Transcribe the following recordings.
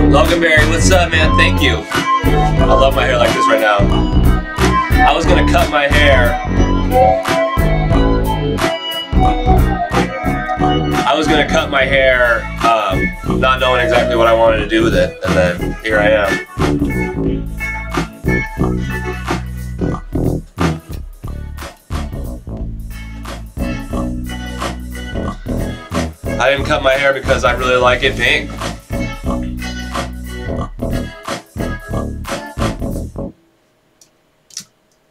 Loganberry, what's up, man? Thank you. I love my hair like this right now. I was gonna cut my hair. Not knowing exactly what I wanted to do with it, and then here I am. I didn't cut my hair because I really like it pink.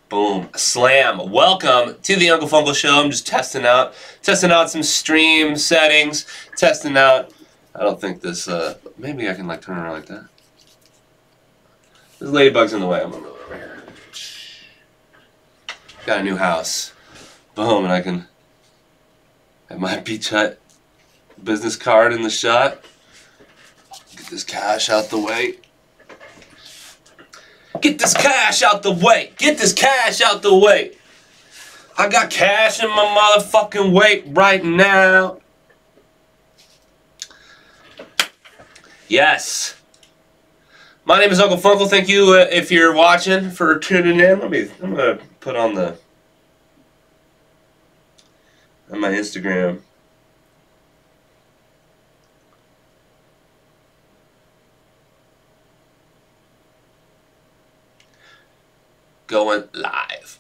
Boom. Slam. Welcome to the Unkle Funkle Show. I'm just testing out some stream settings, testing out. I don't think this, maybe I can like turn around like that. There's ladybugs in the way. I'm gonna move over here. Got a new house. Boom, and I can have my beach hut business card in the shot. Get this cash out the way. Get this cash out the way. Get this cash out the way. I got cash in my motherfucking way right now. Yes. My name is Unkle Funkle. Thank you if you're watching for tuning in. I'm gonna put on my Instagram. Going live.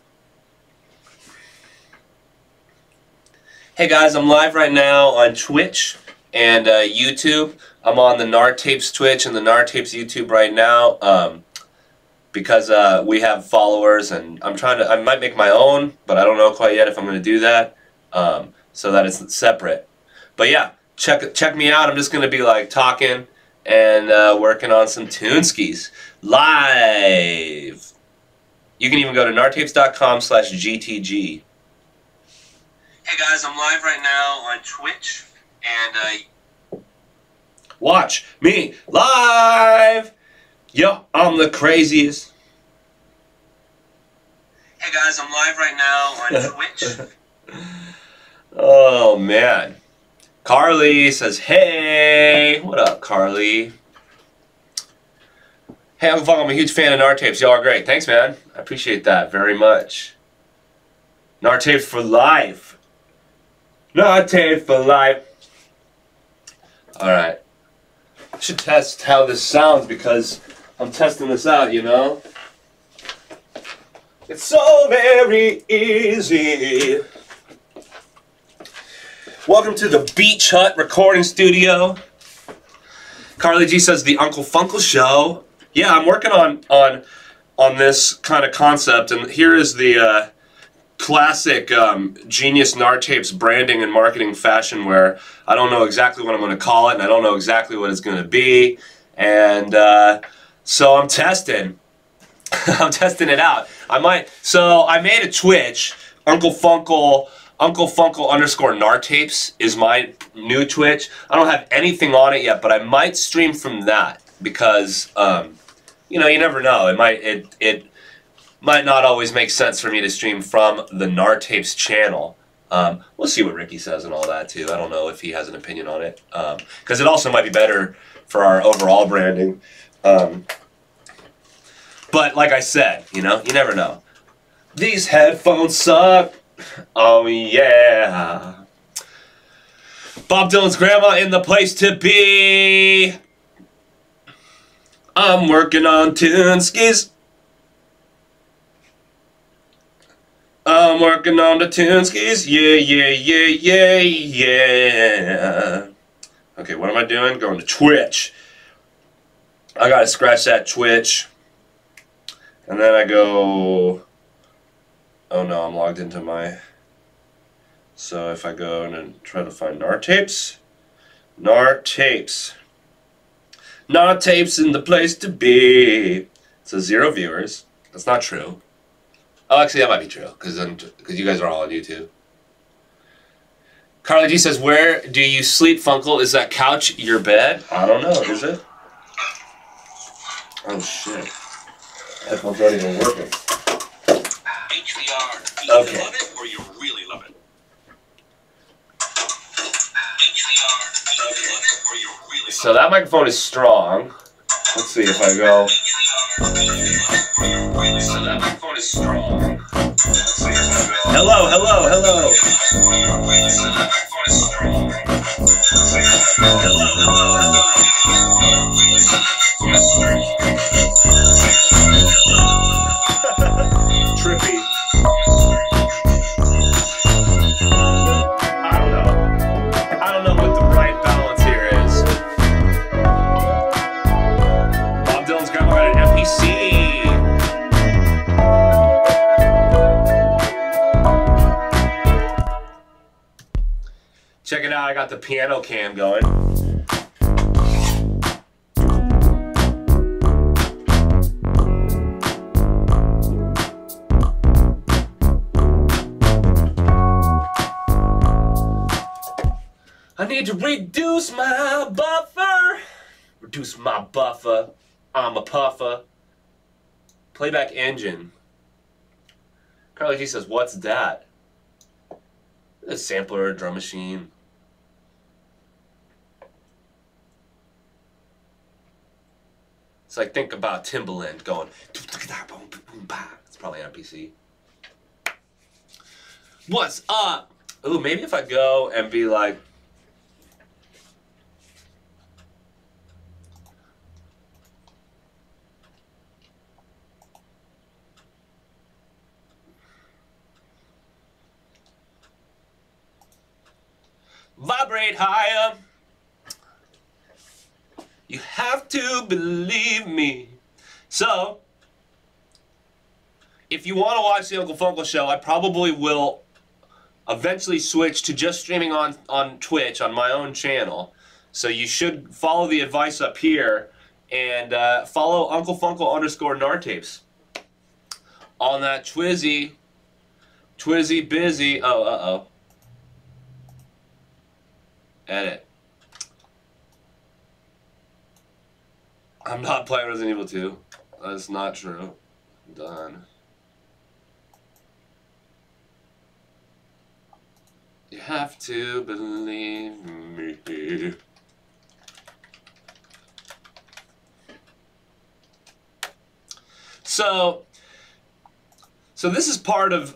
Hey guys, I'm live right now on Twitch and YouTube. I'm on the Nartapes Twitch and the Nartapes YouTube right now because we have followers, and I might make my own, but I don't know quite yet if I'm going to do that, so that it's separate. But yeah, check me out. I'm just going to be like talking and working on some tuneskis live. You can even go to nartapes.com/GTG. Hey guys, I'm live right now on Twitch and watch me live. Yo, I'm the craziest. Hey guys, I'm live right now on Twitch. Oh man. Carly says, hey. What up, Carly? Hey, Unkle Funkle, I'm a huge fan of Nartapes. Y'all are great. Thanks, man. I appreciate that very much. Nartapes for life. Nartapes for life. Alright. I should test how this sounds because I'm testing this out, you know? It's so very easy. Welcome to the Beach Hut recording studio. Carly G says the Unkle Funkle Show. Yeah, I'm working on this kind of concept, and here is the classic genius Nartapes branding and marketing fashion where I don't know exactly what I'm going to call it, and I don't know exactly what it's going to be, and so I'm testing. I'm testing it out. So I made a Twitch, Unkle Funkle _Nartapes is my new Twitch. I don't have anything on it yet, but I might stream from that because you know, you never know. It might not always make sense for me to stream from the Nartapes channel. We'll see what Ricky says and all that too. I don't know if he has an opinion on it because it also might be better for our overall branding. But like I said, you know, you never know. These headphones suck. Oh yeah. Bob Dylan's grandma in the place to be. I'm working on tuneskis. I'm working on the tuneskis. Yeah, yeah, yeah, yeah, yeah. Okay, what am I doing? Going to Twitch. I gotta scratch that Twitch. And then I go... Oh no, I'm logged into my... So if I go and try to find Nartapes. Nartapes. Nartapes in the place to be. It says 0 viewers. That's not true. Oh, actually, that might be true because you guys are all on YouTube. Carly G says, "Where do you sleep, Funkle? Is that couch your bed?" I don't know. Is it? Oh shit! Headphones aren't even working. HVR. You either love it or you really love it. HVR. You either love it or you really love it. So that microphone is strong. Let's see if I go. So that microphone is strong. Let's see if I go. Hello, hello, hello. So that microphone is strong. Hello, hello, hello. Trippy. I don't know what the right balance here is. Bob Dylan's grandma got an MPC. Check it out, I got the piano cam going. I need to reduce my buffer. Reduce my buffer. I'm a puffer. Playback engine. Carly G says, what's that? A sampler, a drum machine. It's like, think about Timbaland going. It's probably MPC. What's up? Ooh, maybe if I go and be like. Vibrate higher. You have to believe me. So, if you want to watch the Unkle Funkle show, I probably will eventually switch to just streaming on Twitch on my own channel. So you should follow the advice up here and follow Unkle Funkle _ Nartapes on that Twizzy busy. Oh, uh-oh. Edit. I'm not playing Resident Evil 2. That's not true. Done. You have to believe me. So this is part of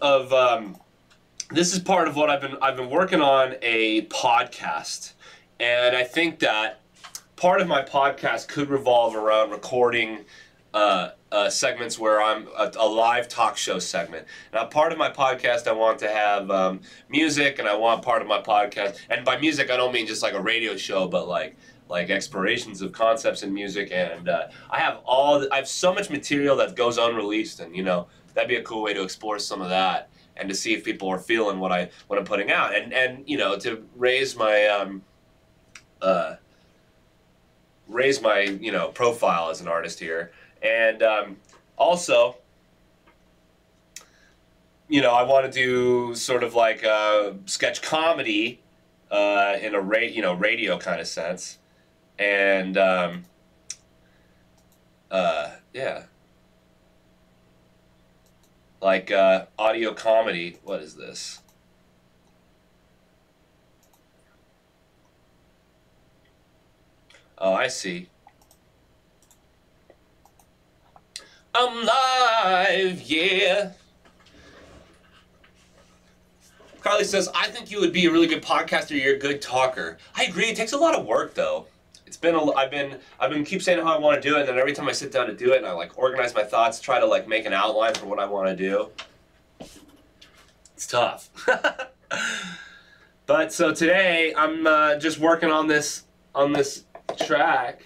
this is part of what I've been working on, a podcast, and I think that part of my podcast could revolve around recording segments where I'm a live talk show segment. Now, part of my podcast, I want to have music, and I want part of my podcast, and by music I don't mean just like a radio show, but like explorations of concepts in music, and I have so much material that goes unreleased, and you know, that'd be a cool way to explore some of that and to see if people are feeling what I'm putting out, and you know, to raise my you know, profile as an artist here. And also, you know, I want to do sort of like a sketch comedy in a radio kind of sense, and yeah, like audio comedy. What is this? Oh, I see. I'm live, yeah. Carly says, I think you would be a really good podcaster. You're a good talker. I agree. It takes a lot of work, though. It's been I've been keep saying how I want to do it, and then every time I sit down to do it, and I like organize my thoughts, try to like make an outline for what I want to do. It's tough. But so today I'm just working on this track.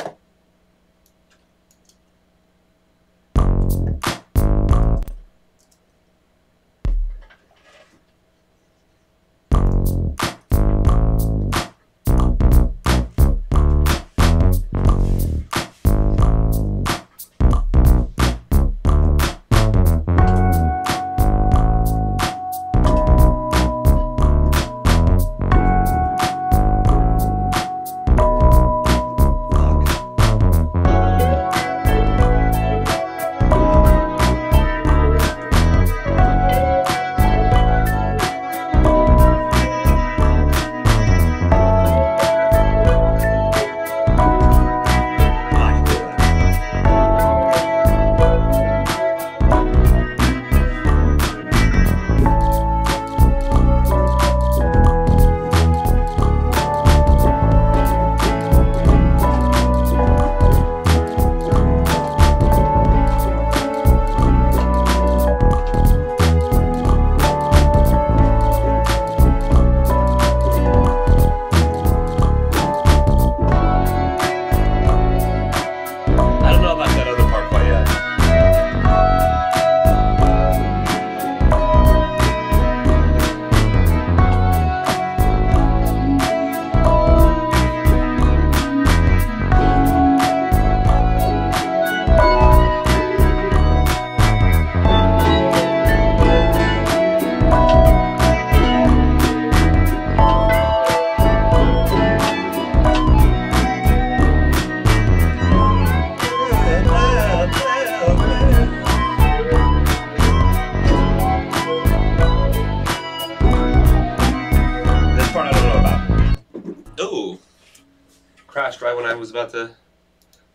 crashed right when I was about to...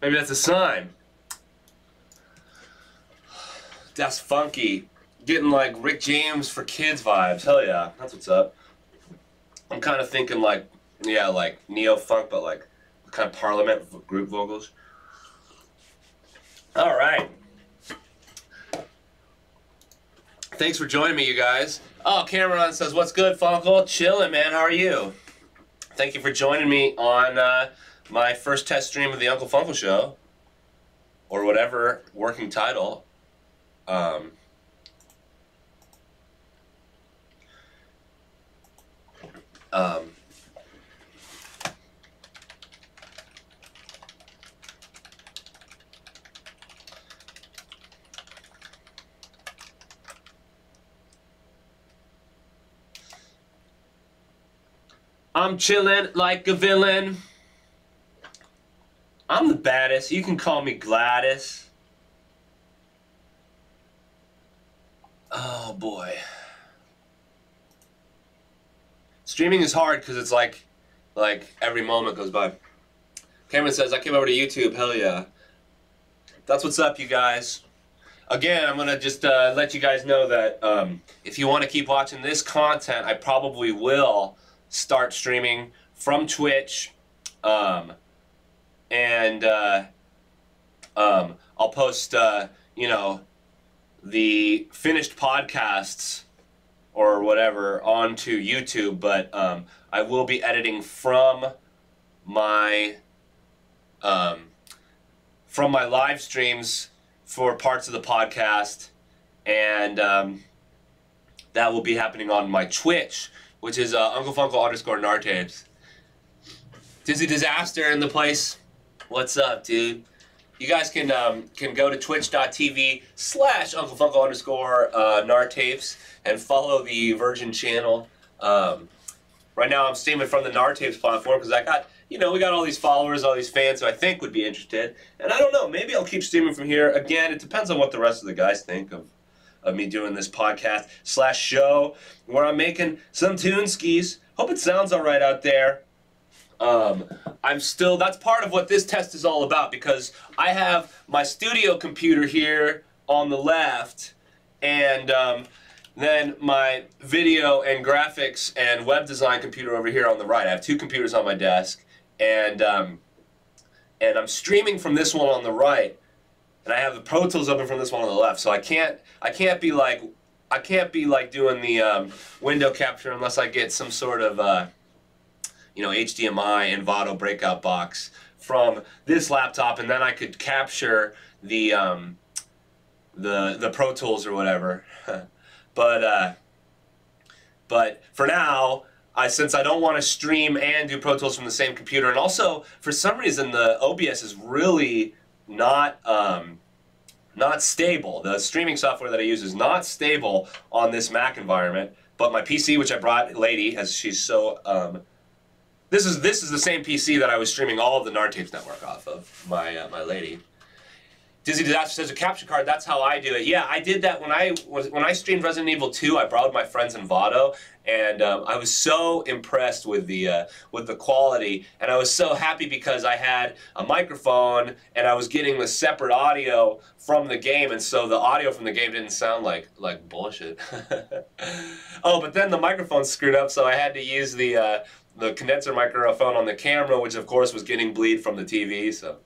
Maybe that's a sign. That's funky. Getting like Rick James for kids vibes. Hell yeah, that's what's up. I'm kind of thinking like, yeah, like neo-funk, but like kind of Parliament group vocals. All right. Thanks for joining me, you guys. Oh, Cameron says, what's good, Funkle? Chilling, man. How are you? Thank you for joining me on my first test stream of the Unkle Funkle show, or whatever working title. I'm chillin' like a villain. I'm the baddest. You can call me Gladys. Oh boy. Streaming is hard because it's like every moment goes by. Cameron says, I came over to YouTube. Hell yeah. That's what's up, you guys. Again, I'm going to just let you guys know that if you want to keep watching this content, I probably will start streaming from Twitch. I'll post, you know, the finished podcasts or whatever onto YouTube, but I will be editing from my live streams for parts of the podcast, and that will be happening on my Twitch, which is Unkle Funkle _Nartapes. Dizzy Disaster in the place. What's up, dude? You guys can go to twitch.tv/Unkle Funkle _Nartapes and follow the Virgin channel. Right now I'm streaming from the Nartapes platform because I got, you know, we got all these followers, all these fans who I think would be interested. And I don't know, maybe I'll keep streaming from here. Again, it depends on what the rest of the guys think of me doing this podcast / show where I'm making some tune skis. Hope it sounds all right out there. That's part of what this test is all about, because I have my studio computer here on the left, and then my video and graphics and web design computer over here on the right. I have two computers on my desk, and I'm streaming from this one on the right, and I have the Pro Tools open from this one on the left. So I can't be like doing the window capture unless I get some sort of you know, HDMI Envato breakout box from this laptop, and then I could capture the Pro Tools or whatever. But for now, since I don't want to stream and do Pro Tools from the same computer, and also for some reason the OBS is really not stable. The streaming software that I use is not stable on this Mac environment. But my PC, which I brought Lady, as she's so this is the same PC that I was streaming all of the Nartapes network off of, my Lady. Dizzy Disaster says a capture card. That's how I do it. Yeah, I did that when I streamed Resident Evil 2. I borrowed my friend's Envato, and I was so impressed with the quality, and I was so happy because I had a microphone and I was getting the separate audio from the game, and so the audio from the game didn't sound like bullshit. Oh, but then the microphone screwed up, so I had to use the condenser microphone on the camera, which of course was getting bleed from the TV. So.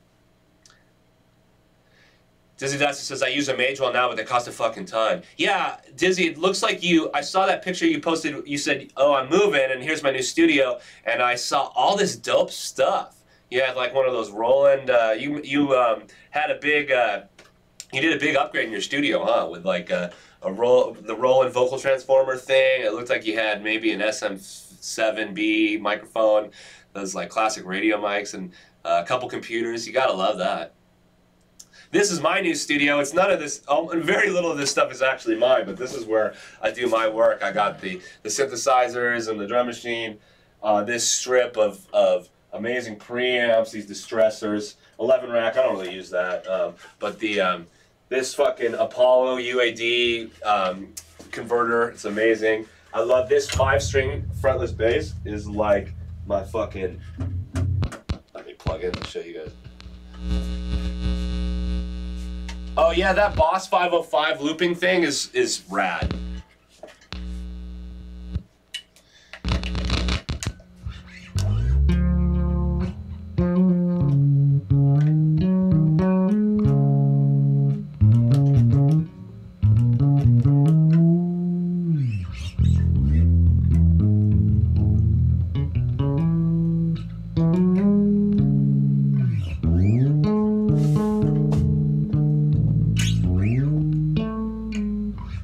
Dizzy Disaster says, I use a Magewell now, but they cost a fucking ton. Yeah, Dizzy, it looks like I saw that picture you posted. You said, oh, I'm moving, and here's my new studio, and I saw all this dope stuff. You had like one of those Roland, you had a big, you did a big upgrade in your studio, huh? With like the Roland vocal transformer thing. It looked like you had maybe an SM7B microphone, those like classic radio mics, and a couple computers. You gotta love that. This is my new studio. It's none of this, very little of this stuff is actually mine, but this is where I do my work. I got the synthesizers and the drum machine, this strip of amazing preamps, these distressors, 11 rack, I don't really use that, but this fucking Apollo UAD converter, it's amazing. I love this 5-string fretless bass is like my fucking, let me plug plug in to show you guys. Oh yeah, that Boss 505 looping thing is rad.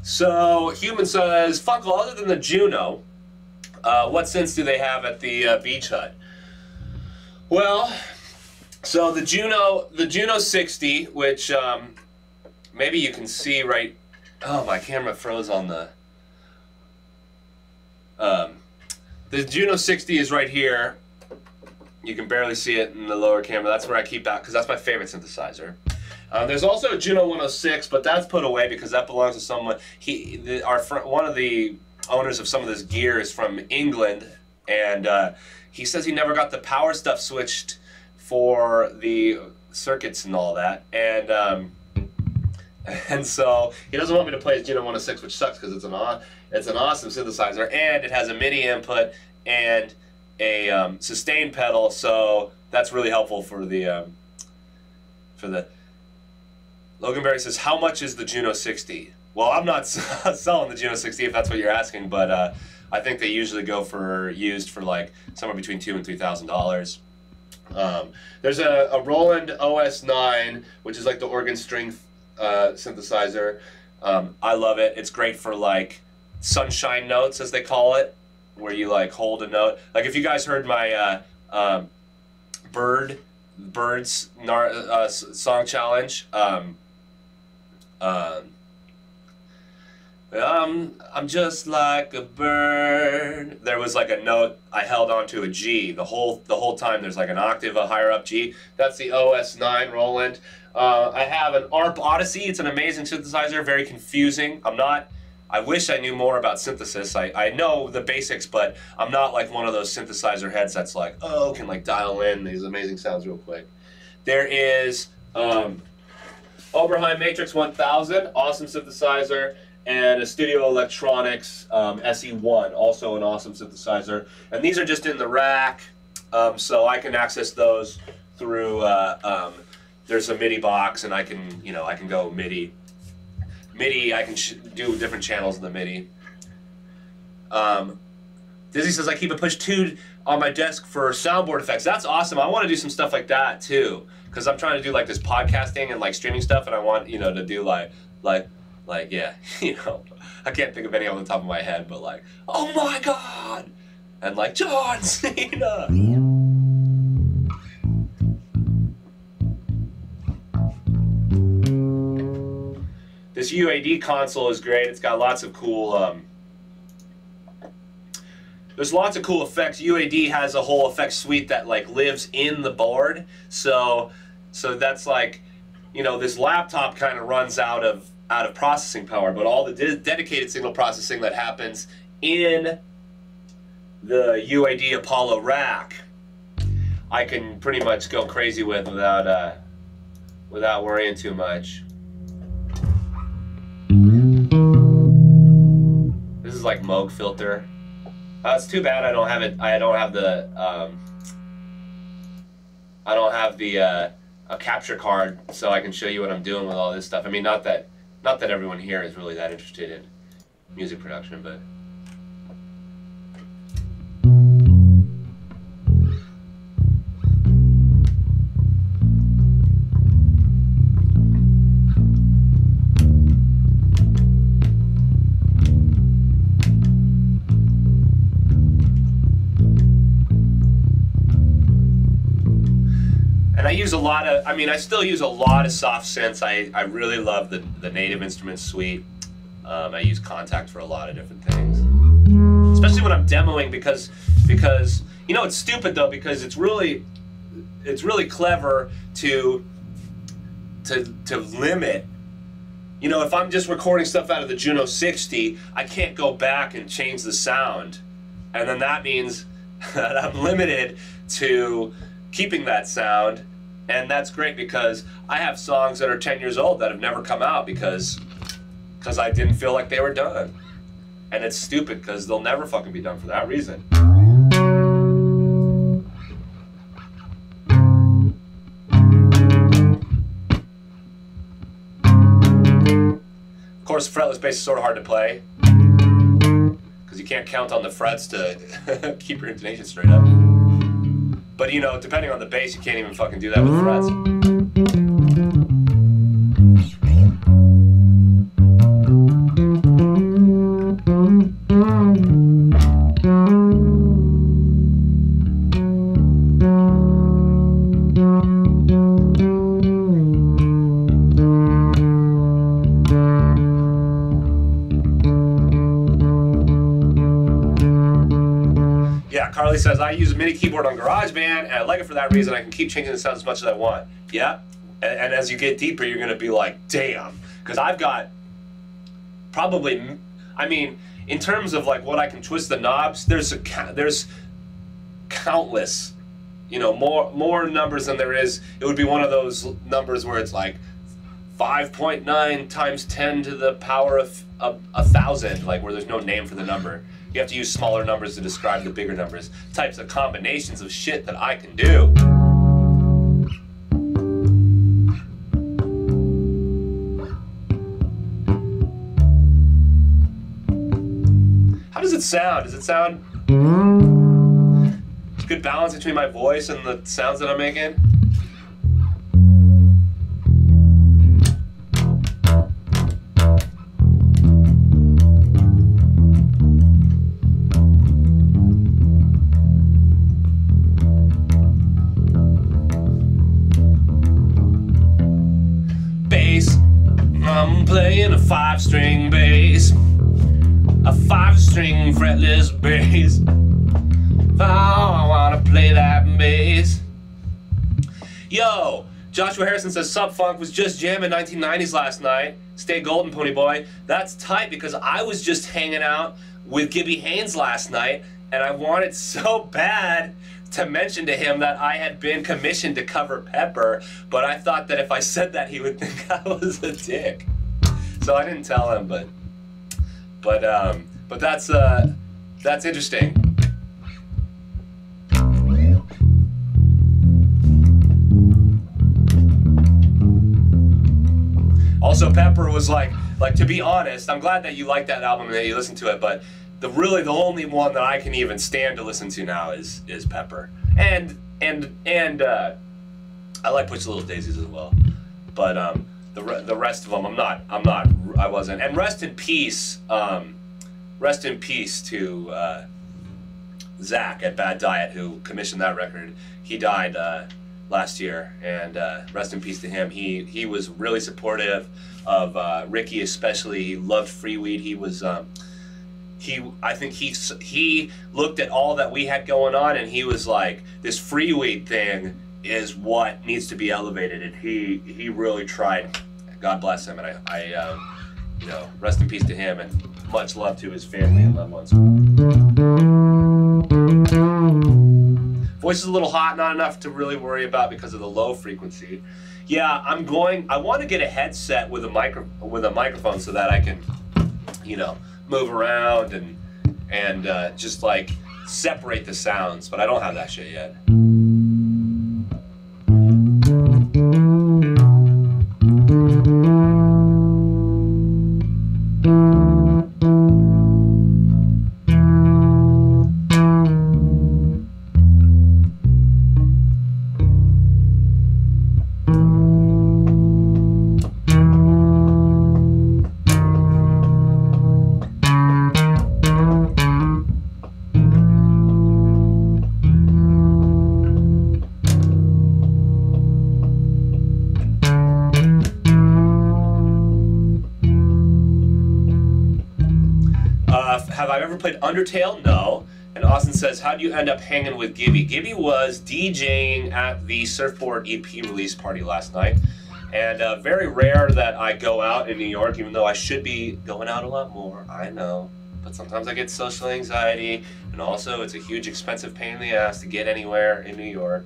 So, Human says, Funkle, other than the Juno, what synths do they have at the Beach Hut? Well, so the Juno 60, which maybe you can see right. Oh, my camera froze on the. The Juno 60 is right here. You can barely see it in the lower camera. That's where I keep that because that's my favorite synthesizer. There's also a Juno 106, but that's put away because that belongs to someone. One of the owners of some of this gear is from England, and he says he never got the power stuff switched for the circuits and all that, and so he doesn't want me to play his Juno 106, which sucks because it's an awesome synthesizer, and it has a MIDI input and a sustain pedal, so that's really helpful for the Logan Berry says, how much is the Juno 60? Well, I'm not selling the Juno 60 if that's what you're asking, but I think they usually go used for like somewhere between $2,000 and $3,000. There's a Roland OS9, which is like the organ string synthesizer. I love it. It's great for like sunshine notes, as they call it, where you like hold a note. Like if you guys heard my Birds song challenge. I'm just like a bird. There was like a note I held onto a G the whole time. There's like an octave a higher up G. That's the OS9 Roland. I have an ARP Odyssey. It's an amazing synthesizer. Very confusing. I wish I knew more about synthesis. I know the basics, but I'm not like one of those synthesizer heads that's like, oh, can like dial in these amazing sounds real quick. There is Oberheim Matrix 1000, awesome synthesizer, and a Studio Electronics SE1, also an awesome synthesizer. And these are just in the rack, so I can access those through. There's a MIDI box, and I can go MIDI. I can do different channels in the MIDI. Dizzy says I keep a push 2 on my desk for soundboard effects. That's awesome. I want to do some stuff like that too, because I'm trying to do like this podcasting and like streaming stuff, and I want to do like yeah, I can't think of any off the top of my head, but like, oh my God, and like John Cena. This UAD console is great. It's got lots of cool. There's lots of cool effects. UAD has a whole effect suite that like lives in the board. So that's like, this laptop kind of runs out of processing power, but all the dedicated signal processing that happens in the UAD Apollo rack, I can pretty much go crazy with without worrying too much. This is like Moog filter. It's too bad I don't have it. I don't have the a capture card, so I can show you what I'm doing with all this stuff. I mean, not that everyone here is really that interested in music production, but. I still use a lot of soft synths. I really love the Native Instruments suite. I use Contact for a lot of different things, especially when I'm demoing because it's stupid though, because it's really clever to limit. If I'm just recording stuff out of the Juno 60, I can't go back and change the sound, and then that means that I'm limited to keeping that sound, and that's great because I have songs that are 10 years old that have never come out because I didn't feel like they were done. And it's stupid because they'll never fucking be done for that reason. Of course, fretless bass is sort of hard to play because you can't count on the frets to keep your intonation straight up. But you know, depending on the bass, you can't even fucking do that with frets. Carly says, I use a MIDI keyboard on GarageBand, and I like it for that reason. I can keep changing the sound as much as I want. Yeah, and as you get deeper, you're going to be like, damn. Because I've got probably, I mean, in terms of like what I can twist the knobs, there's countless, you know, more numbers than there is. It would be one of those numbers where it's like 5.9 times 10 to the power of 1,000, like where there's no name for the number. You have to use smaller numbers to describe the bigger numbers. Types of combinations of shit that I can do. How does it sound? Does it sound... good balance between my voice and the sounds that I'm making? I'm playing a 5-string bass, a 5-string fretless bass. Oh, I wanna play that bass. Yo, Joshua Harrison says, Sup Funk, was just jamming 1990s last night. Stay golden, pony boy. That's tight because I was just hanging out with Gibby Haynes last night, and I wanted so bad to mention to him that I had been commissioned to cover Pepper, but I thought that if I said that he would think I was a dick. So I didn't tell him, but that's interesting. Also, Pepper was like to be honest, I'm glad that you liked that album and that you listened to it, but the only one that I can even stand to listen to now is Pepper, and I like Push the Little Daisies as well, but the rest of them I wasn't. And rest in peace to Zach at Bad Diet, who commissioned that record. He died last year, and rest in peace to him. He was really supportive of Ricky, especially. He loved Free Weed. He was I think he looked at all that we had going on, and he was like, this Free Weed thing is what needs to be elevated, and he really tried. God bless him, and I you know, rest in peace to him, and much love to his family and loved ones. Voice is a little hot, not enough to really worry about because of the low frequency. Yeah, I want to get a headset with a microphone so that I can, you know, move around and just like separate the sounds, but I don't have that shit yet. Have I ever played Undertale? No. And Austin says, how do you end up hanging with Gibby? Gibby was DJing at the Surfboard EP release party last night. And very rare that I go out in New York, even though I should be going out a lot more, I know. But sometimes I get social anxiety, and also it's a huge expensive pain in the ass to get anywhere in New York.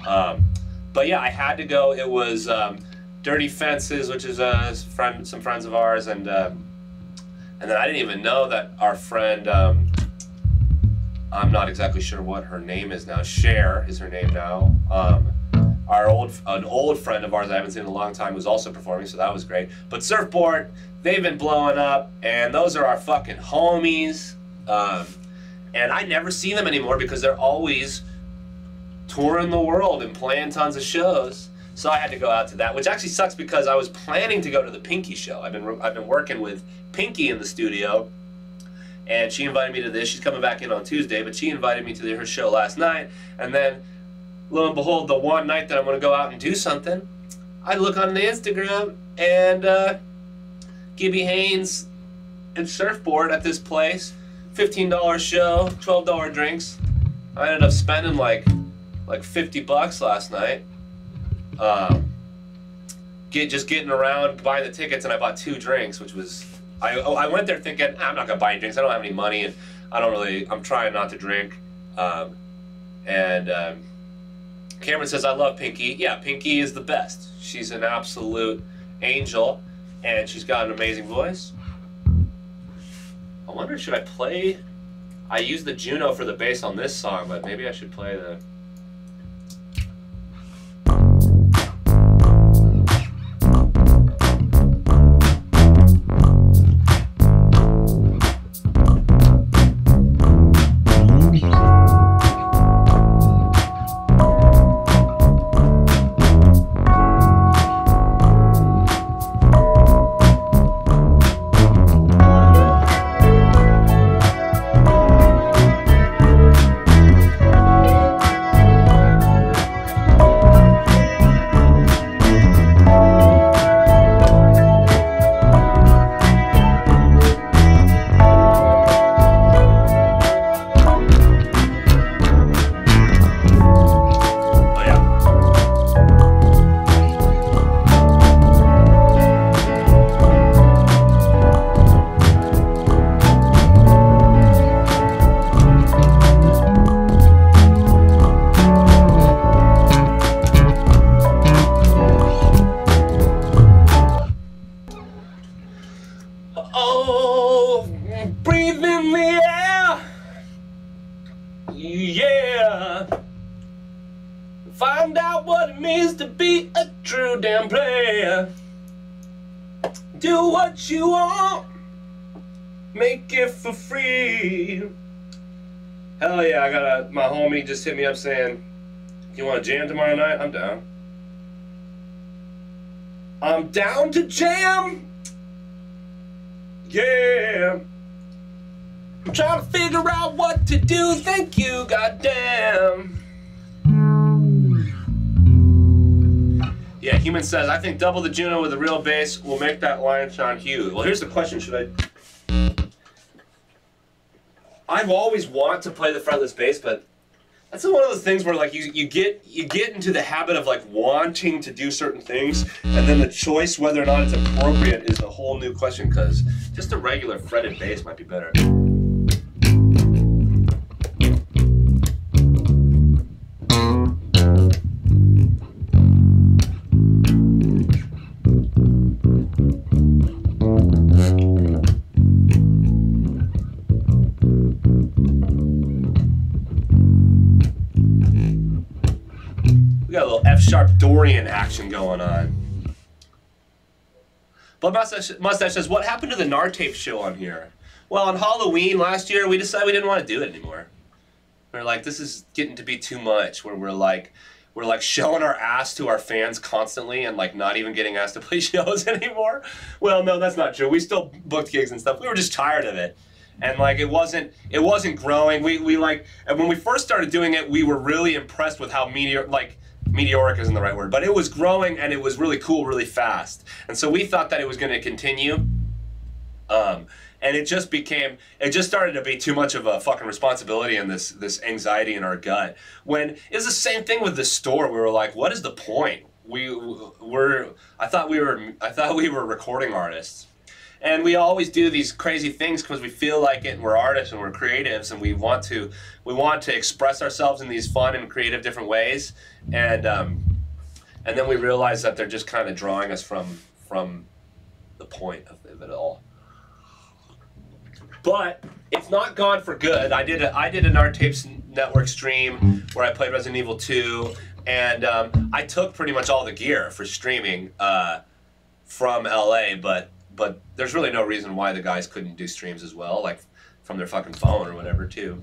But yeah, I had to go. It was Dirty Fences, which is some friends of ours, and then I didn't even know that our friend, I'm not exactly sure what her name is now. Cher is her name now. An old friend of ours I haven't seen in a long time was also performing, so that was great. But Surfboard, they've been blowing up, and those are our fucking homies. And I never see them anymore because they're always touring the world and playing tons of shows. So I had to go out to that, which actually sucks because I was planning to go to the Pinky show. I've been working with Pinky in the studio, and she invited me to this. She's coming back in on Tuesday, but she invited me to her show last night, and then lo and behold, the one night that I'm going to go out and do something, I look on the Instagram and Gibby Haynes and Surfboard at this place, $15 show, $12 drinks. I ended up spending like $50 last night. Just getting around, buying the tickets, and I bought 2 drinks, which was, I went there thinking, I'm not going to buy any drinks, I don't have any money, and I'm trying not to drink. Cameron says, I love Pinky. Yeah, Pinky is the best. She's an absolute angel, and she's got an amazing voice. I wonder, should I play? I used the Juno for the bass on this song, but maybe I should play the... Find out what it means to be a true damn player. Do what you want, make it for free. Hell yeah, my homie just hit me up saying, you want to jam tomorrow night? I'm down. I'm down to jam. Yeah. I'm trying to figure out what to do, thank you, goddamn. Yeah, Human says, I think double the Juno with a real bass will make that line sound huge. Well, here's the question, I've always wanted to play the fretless bass, but that's one of those things where like you get into the habit of like wanting to do certain things, and then the choice whether or not it's appropriate is a whole new question, because just a regular fretted bass might be better. We got a little F-sharp Dorian action going on. But Mustache says, what happened to the Nartape show on here? Well, on Halloween last year, we decided we didn't want to do it anymore. We're like, this is getting to be too much, where we're like showing our ass to our fans constantly and like not even getting asked to play shows anymore. Well, no, that's not true. We still booked gigs and stuff. We were just tired of it. And like it wasn't growing. And when we first started doing it, we were really impressed with how meteoric isn't the right word, but it was growing and it was really cool really fast. And so we thought that it was going to continue. And it just started to be too much of a fucking responsibility and this anxiety in our gut. When it's the same thing with the store. We were like, what is the point? I thought we were recording artists. And we always do these crazy things because we feel like it, and we're artists and we're creatives, and we want to express ourselves in these fun and creative different ways. And then we realize that they're just kind of drawing us from the point of it all. But it's not gone for good. I did an Art Tapes Network stream where I played Resident Evil 2, and I took pretty much all the gear for streaming from LA, but there's really no reason why the guys couldn't do streams as well, like from their fucking phone or whatever too.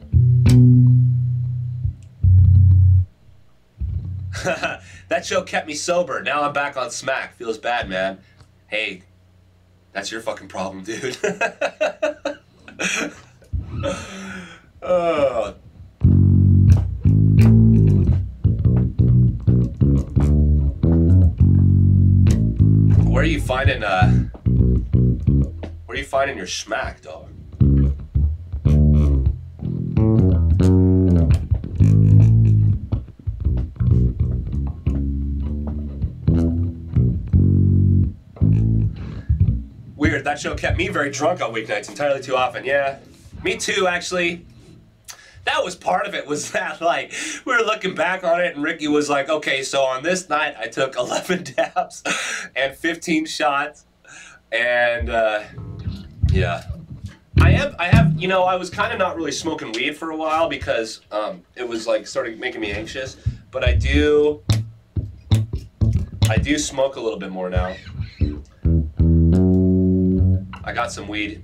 That show kept me sober. Now I'm back on smack. Feels bad, man. Hey, that's your fucking problem, dude. Oh. Where are you finding your schmack, dog? Weird, that show kept me very drunk on weeknights entirely too often. Yeah, me too, actually. That was part of it, was that, like, we were looking back on it, and Ricky was like, okay, so on this night, I took 11 dabs and 15 shots, and, yeah. I have, you know, I was kind of not really smoking weed for a while because it was, like, started making me anxious, but I do smoke a little bit more now. I got some weed.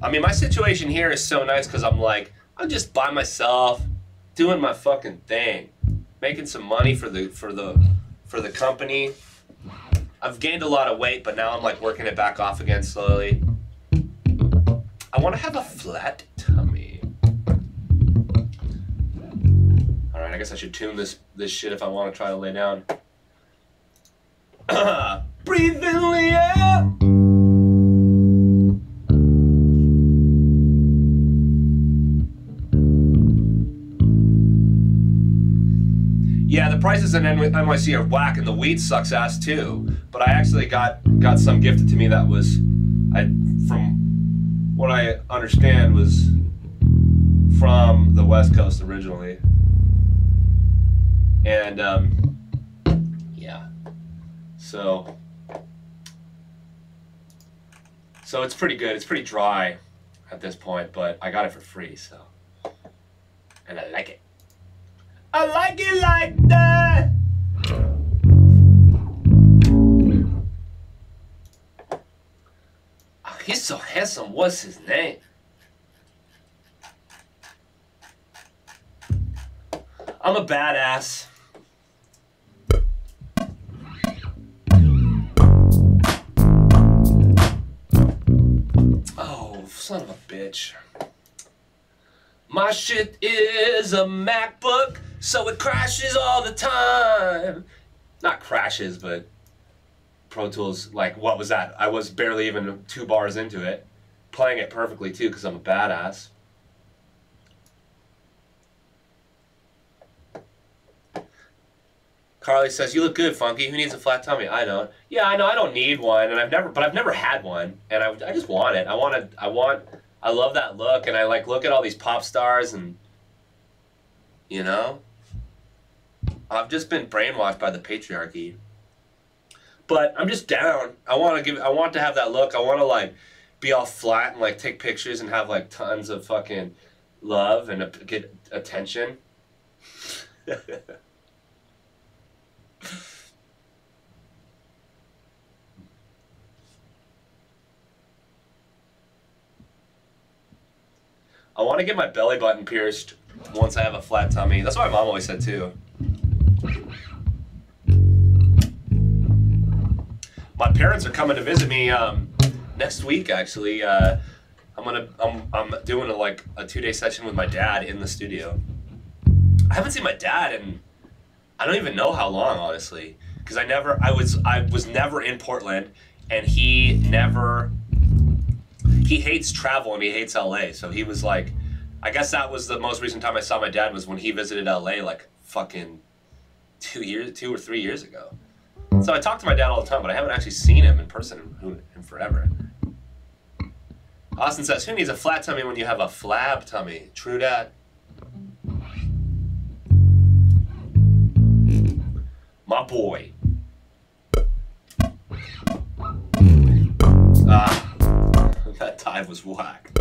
I mean, my situation here is so nice because I'm just by myself, doing my fucking thing, making some money for the company. I've gained a lot of weight, but now I'm like working it back off again slowly. I want to have a flat tummy. All right, I guess I should tune this shit if I want to try to lay down. Breathe in the air. Yeah, the prices in NYC are whack, and the weed sucks ass too. But I actually got some gifted to me that was, from what I understand, was from the West Coast originally. And yeah, so it's pretty good. It's pretty dry at this point, but I got it for free, so, and I like it. I like it like that. Oh, he's so handsome. What's his name? I'm a badass. Oh, son of a bitch. My shit is a MacBook, so it crashes all the time. Not crashes, but Pro Tools, like, what was that? I was barely even 2 bars into it. Playing it perfectly, too, because I'm a badass. Carly says, you look good, Funky. Who needs a flat tummy? I don't. Yeah, I know I don't need one, and I've never had one, and I just want it. I love that look, and I like look at all these pop stars, and you know, I've just been brainwashed by the patriarchy. But I'm just down. I want to have that look. I want to like be all flat and like take pictures and have like tons of fucking love and get attention. I want to get my belly button pierced once I have a flat tummy. That's what my mom always said too. My parents are coming to visit me next week. Actually, I'm doing a 2-day session with my dad in the studio. I haven't seen my dad in I don't even know how long, honestly, because I was never in Portland, and he hates travel and he hates LA. So he was like, I guess that was the most recent time I saw my dad was when he visited LA like fucking 2 or 3 years ago. So I talk to my dad all the time, but I haven't actually seen him in person in forever. Austin says, who needs a flat tummy when you have a flab tummy? True dat. My boy. That dive was whack.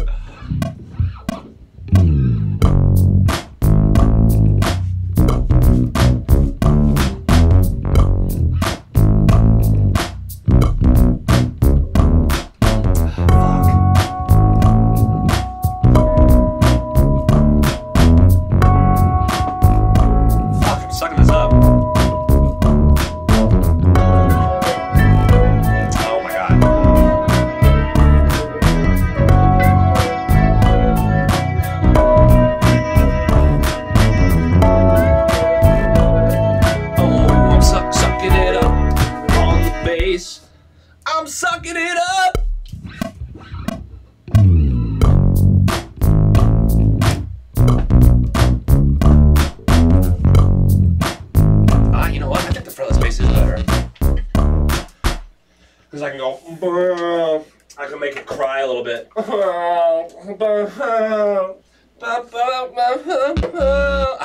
I'm sucking it up. You know what? I think the fretless bass is better. Because I can go, I can make it cry a little bit. I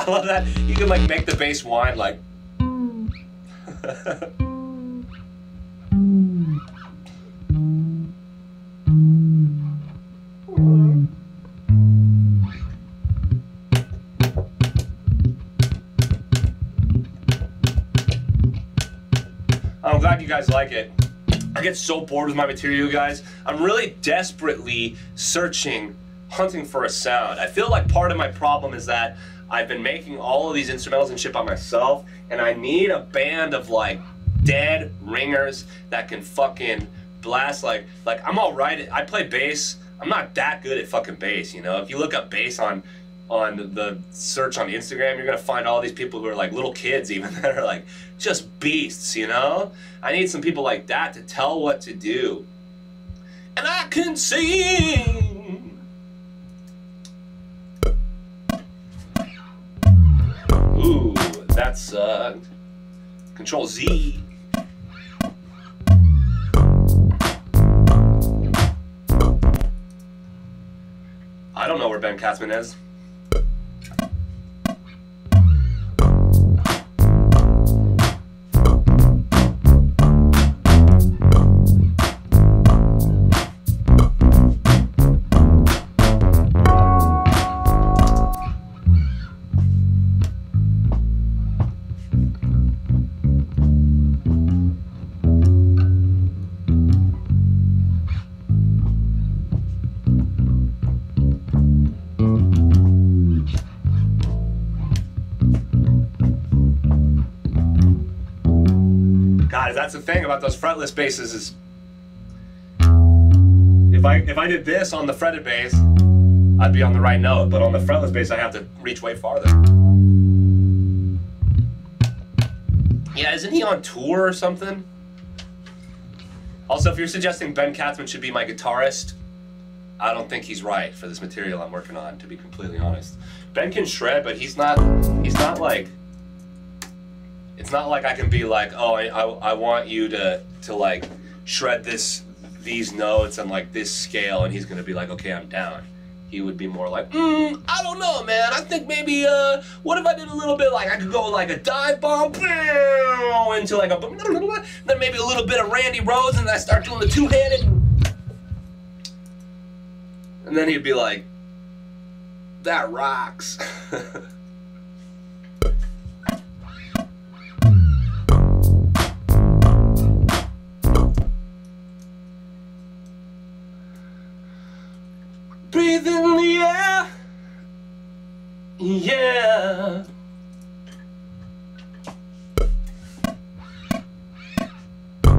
love that. You can like make the bass whine like. I'm glad you guys like it. I get so bored with my material, guys. I'm really desperately searching, hunting for a sound. I feel like part of my problem is that I've been making all of these instrumentals and shit by myself, and I need a band of like dead ringers that can fucking blast like I'm alright. I play bass. I'm not that good at fucking bass, you know? If you look up bass on the search on Instagram, you're gonna find all these people who are like little kids even that are like just beasts, you know? I need some people like that to tell what to do. And I can sing. Ooh, that's Control Z. I don't know where Ben Katzman is. God, that's the thing about those fretless basses is if I did this on the fretted bass, I'd be on the right note, but on the fretless bass I have to reach way farther. Yeah, isn't he on tour or something? Also, if you're suggesting Ben Katzman should be my guitarist, I don't think he's right for this material I'm working on, to be completely honest. Ben can shred, but he's not like, it's not like I can be like, oh, I want you to like shred these notes and like this scale, and he's gonna be like, okay, I'm down. He would be more like, I don't know, man. I think maybe, what if I did a little bit like, I could go like a dive bomb into like a, then maybe a little bit of Randy Rhoads, and then I start doing the two-handed. And then he'd be like, that rocks. Breathe in the air, yeah. I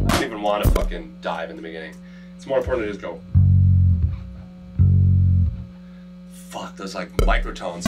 don't even want to fucking dive in the beginning. It's more important to just go. Fuck, those like microtones.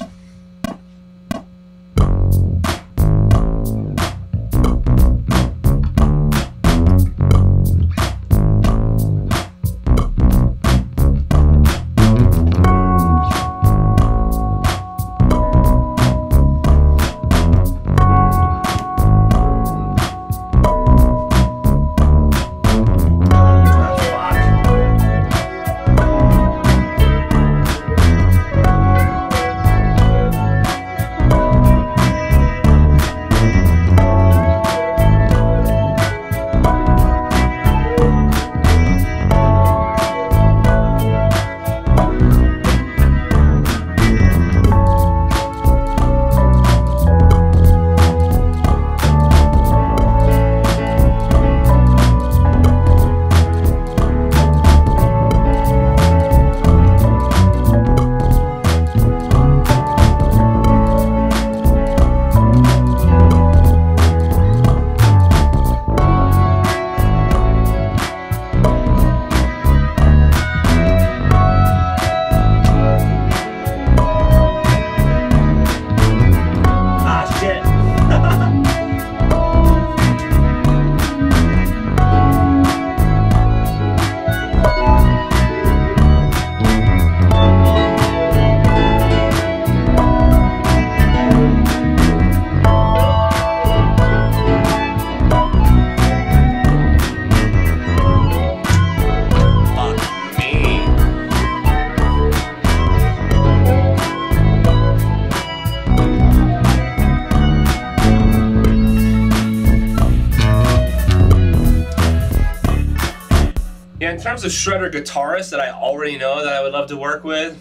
in terms of shredder guitarists that I already know that I would love to work with,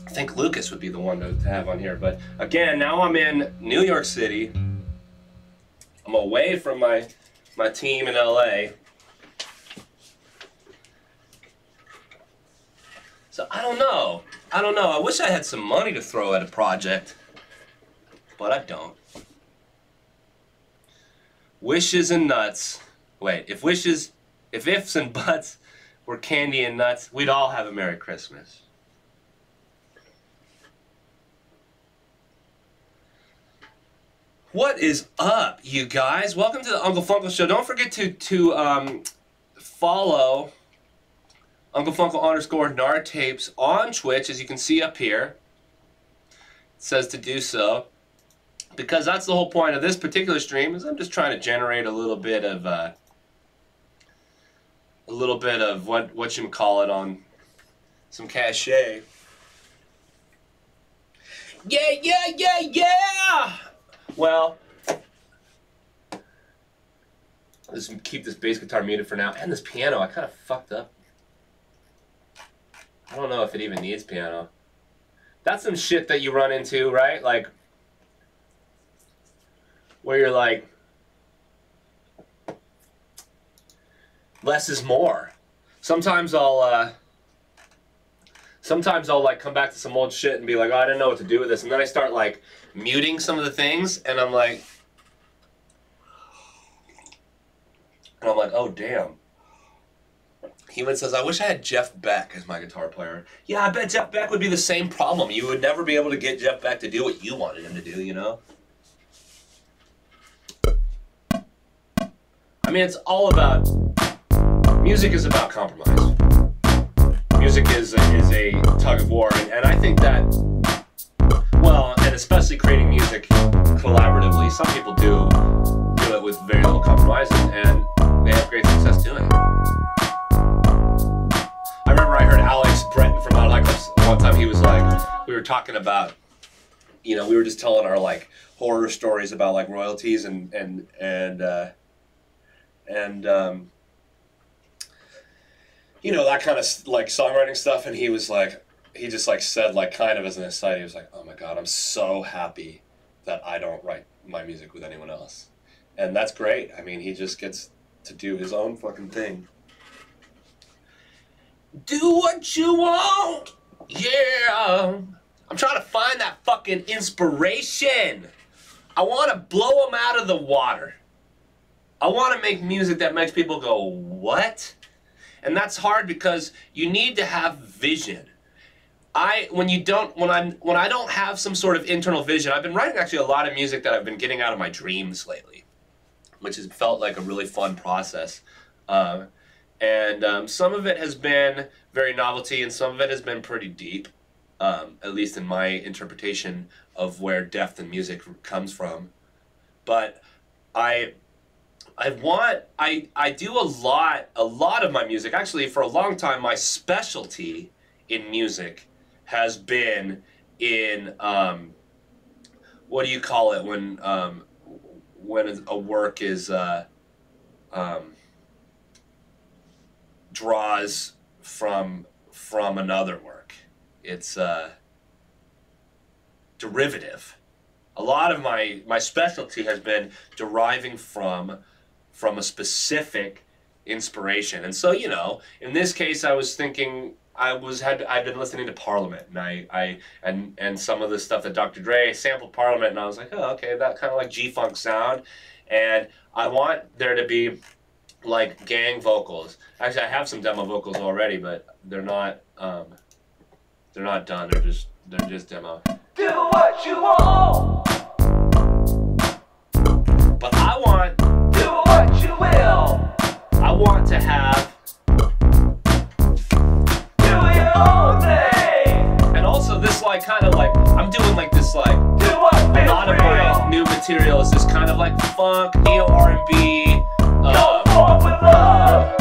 I think Lucas would be the one to have on here. But again, now I'm in New York City. I'm away from my team in LA. So I don't know. I wish I had some money to throw at a project, but I don't. Wishes and nuts. Wait, if ifs and buts were candy and nuts, we'd all have a Merry Christmas. What is up, you guys? Welcome to the Unkle Funkle Show. Don't forget to follow Unkle Funkle _ Tapes on Twitch, as you can see up here. It says to do so, because that's the whole point of this particular stream. Is I'm just trying to generate a little bit of what you call it, on some cachet. Yeah. Well, let's keep this bass guitar muted for now, and this piano. I kind of fucked up. I don't know if it even needs piano. That's some shit that you run into, right? Like, where you're like, less is more. Sometimes I'll like come back to some old shit and be like, oh, I didn't know what to do with this, and then I start like muting some of the things, and I'm like, oh damn. Heman says, I wish I had Jeff Beck as my guitar player. Yeah, I bet Jeff Beck would be the same problem. You would never be able to get Jeff Beck to do what you wanted him to do, you know? I mean, it's all about, music is about compromise. Music is a tug of war, and I think that, well, and especially creating music collaboratively, some people do it with very little compromise, and they have great success doing it. I remember I heard Alex Breton from Out Clips one time. He was like, we were talking about, you know, we were just telling our like horror stories about like royalties and you know, that kind of like songwriting stuff, and he was like, he just like said, like, kind of as an aside, he was like, oh my god, I'm so happy that I don't write my music with anyone else. And that's great. I mean, he just gets to do his own fucking thing. Do what you want, yeah. I'm trying to find that fucking inspiration. I want to blow them out of the water. I want to make music that makes people go, what? And that's hard because you need to have vision. When I don't have some sort of internal vision, I've been writing actually a lot of music that I've been getting out of my dreams lately, which has felt like a really fun process. Some of it has been very novelty, and some of it has been pretty deep, at least in my interpretation of where depth in music comes from. But I do a lot of my music. Actually, for a long time, my specialty in music has been in, what do you call it when a work is, draws from another work. It's derivative. A lot of my specialty has been deriving from a specific inspiration. And so, you know, in this case, I was thinking, I'd been listening to Parliament, and and some of the stuff that Dr. Dre sampled Parliament, and I was like, oh, okay, that kind of like G-funk sound, and I want there to be like gang vocals. Actually, I have some demo vocals already, but they're not done. They're just demo. Do what you want, but I want, do what you will. I want to have, do your own thing. And also this like kind of like, I'm doing like this like, do what a lot of my new material is this kind of like funk, neo R&B, go forward with love.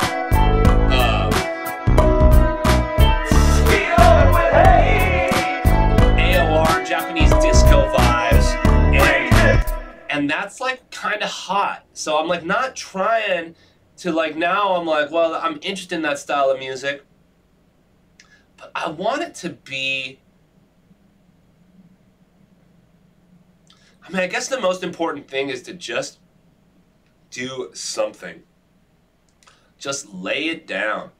Japanese disco vibes, and that's like kind of hot. So I'm like not trying to like now I'm like, well, I'm interested in that style of music, but I want it to be, I mean, I guess the most important thing is to just do something. Just lay it down.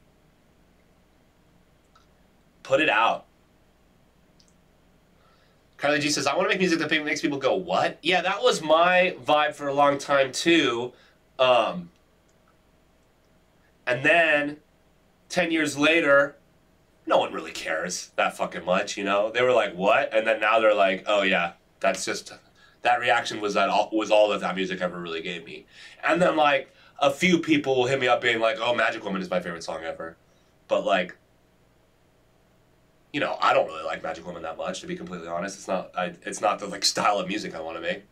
Put it out. Carly G says, I want to make music that makes people go, what? Yeah, that was my vibe for a long time too. And then 10 years later, no one really cares that fucking much, you know? They were like, what? And then now they're like, oh yeah, that's just, that reaction was all that music ever really gave me. And then like a few people will hit me up being like, oh, Magic Woman is my favorite song ever. But like, you know, I don't really like Magic Woman that much, to be completely honest. It's not the like style of music I want to make.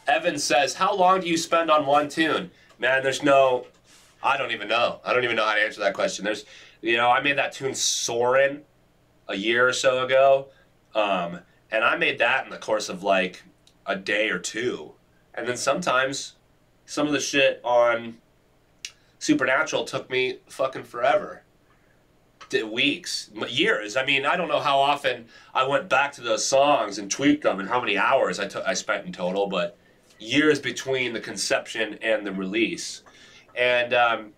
Evan says, how long do you spend on one tune? Man, there's no, I don't even know. I don't even know how to answer that question. There's, you know, I made that tune Soarin' a year or so ago. And I made that in the course of like a day or two. And then sometimes some of the shit on Supernatural took me fucking forever. Weeks, years. I mean, I don't know how often I went back to those songs and tweaked them and how many hours I spent in total, but years between the conception and the release. And,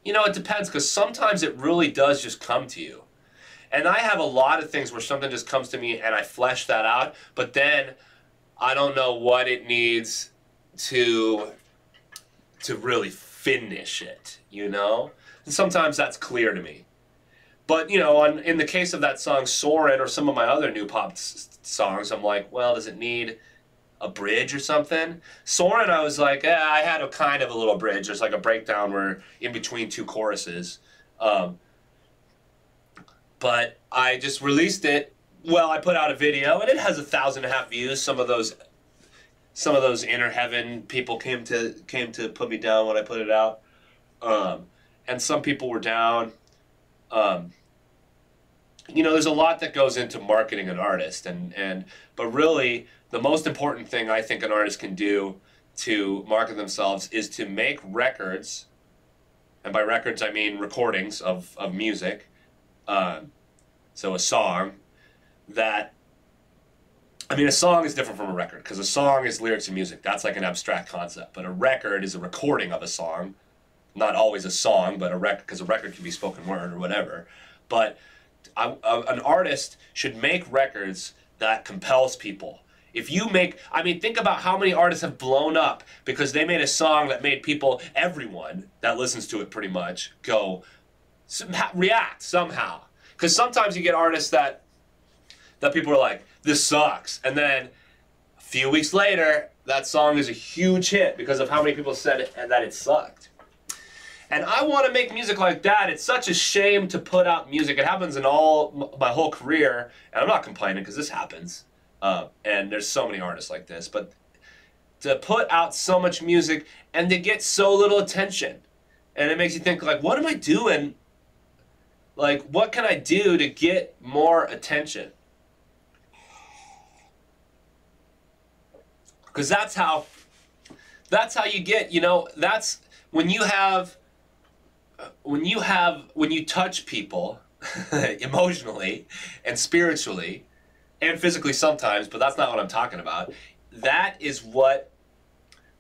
you know, it depends, because sometimes it really does just come to you. And I have a lot of things where something just comes to me and I flesh that out, but then I don't know what it needs to really finish it, you know? And sometimes that's clear to me. But, you know, in the case of that song Soarin' or some of my other new pop songs, I'm like, well, does it need a bridge or something? Soarin', I was like, I had a kind of a little bridge. There's like a breakdown where in between two choruses. But I just released it. Well, I put out a video, and it has 1,500 views. Some of those inner heaven people came to put me down when I put it out. And some people were down. You know, there's a lot that goes into marketing an artist, but really the most important thing I think an artist can do to market themselves is to make records, and by records I mean recordings of music. So a song that, I mean, a song is different from a record, because a song is lyrics and music. That's like an abstract concept. But a record is a recording of a song. Not always a song, but a record, because a record can be spoken word or whatever. But an artist should make records that compels people. If you make, I mean, think about how many artists have blown up because they made a song that made people, everyone that listens to it pretty much, go, react somehow. Because sometimes you get artists that people are like, this sucks. And then a few weeks later, that song is a huge hit because of how many people said it and that it sucked. And I want to make music like that. It's such a shame to put out music. It happens in my whole career. And I'm not complaining because this happens. And there's so many artists like this. But to put out so much music and to get so little attention. And it makes you think, like, what am I doing? Like, what can I do to get more attention? Because that's how you get, you know, that's when you touch people emotionally and spiritually and physically sometimes, but that's not what I'm talking about. That is what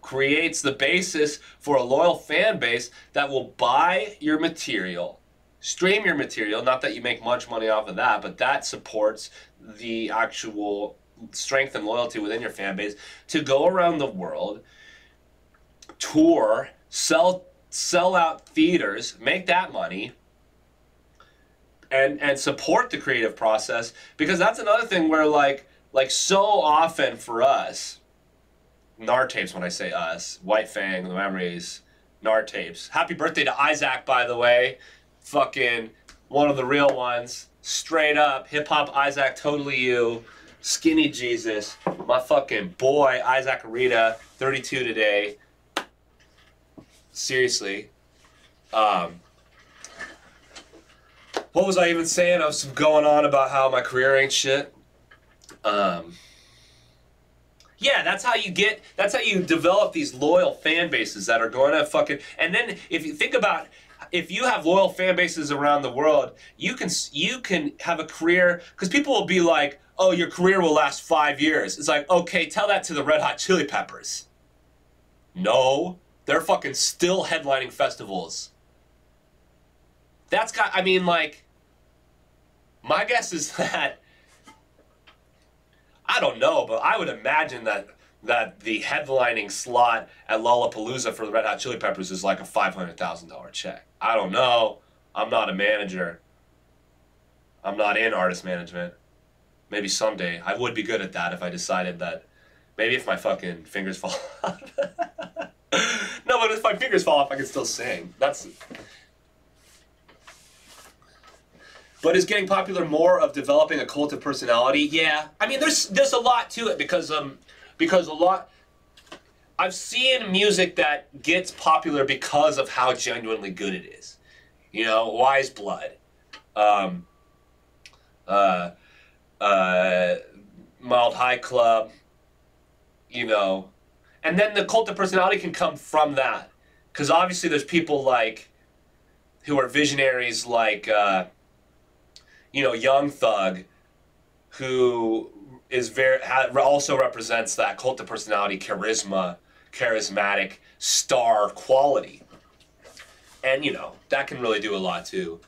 creates the basis for a loyal fan base that will buy your material, stream your material, not that you make much money off of that, but that supports the actual strength and loyalty within your fan base to go around the world, tour, sell out theaters, make that money, and support the creative process. Because that's another thing where like so often for us, Nar Tapes, when I say us, White Fang, The Memories, Nar Tapes. Happy birthday to Isaac, by the way. Fucking one of the real ones. Straight up, hip-hop Isaac, totally you. Skinny Jesus, my fucking boy, Isaac Arita, 32 today. Seriously. What was I even saying? I was going on about how my career ain't shit. Yeah, that's how you develop these loyal fan bases that are going to fucking, and then if you think about, if you have loyal fan bases around the world, you can have a career, because people will be like, oh, your career will last 5 years. It's like, okay, tell that to the Red Hot Chili Peppers. No, they're fucking still headlining festivals. That's got, I mean, like, my guess is that, I don't know, but I would imagine that the headlining slot at Lollapalooza for the Red Hot Chili Peppers is like a $500,000 check. I don't know. I'm not a manager. I'm not in artist management. Maybe someday. I would be good at that if I decided that. Maybe if my fucking fingers fall off. No, but if my fingers fall off, I can still sing. That's... But is getting popular more of developing a cult of personality? Yeah. I mean, there's a lot to it because a lot... I've seen music that gets popular because of how genuinely good it is. You know, Wise Blood. Mild High Club. You know. And then the cult of personality can come from that. Because obviously there's people like... who are visionaries like... you know, Young Thug, who is also represents that cult of personality, charismatic star quality, and you know that can really do a lot too.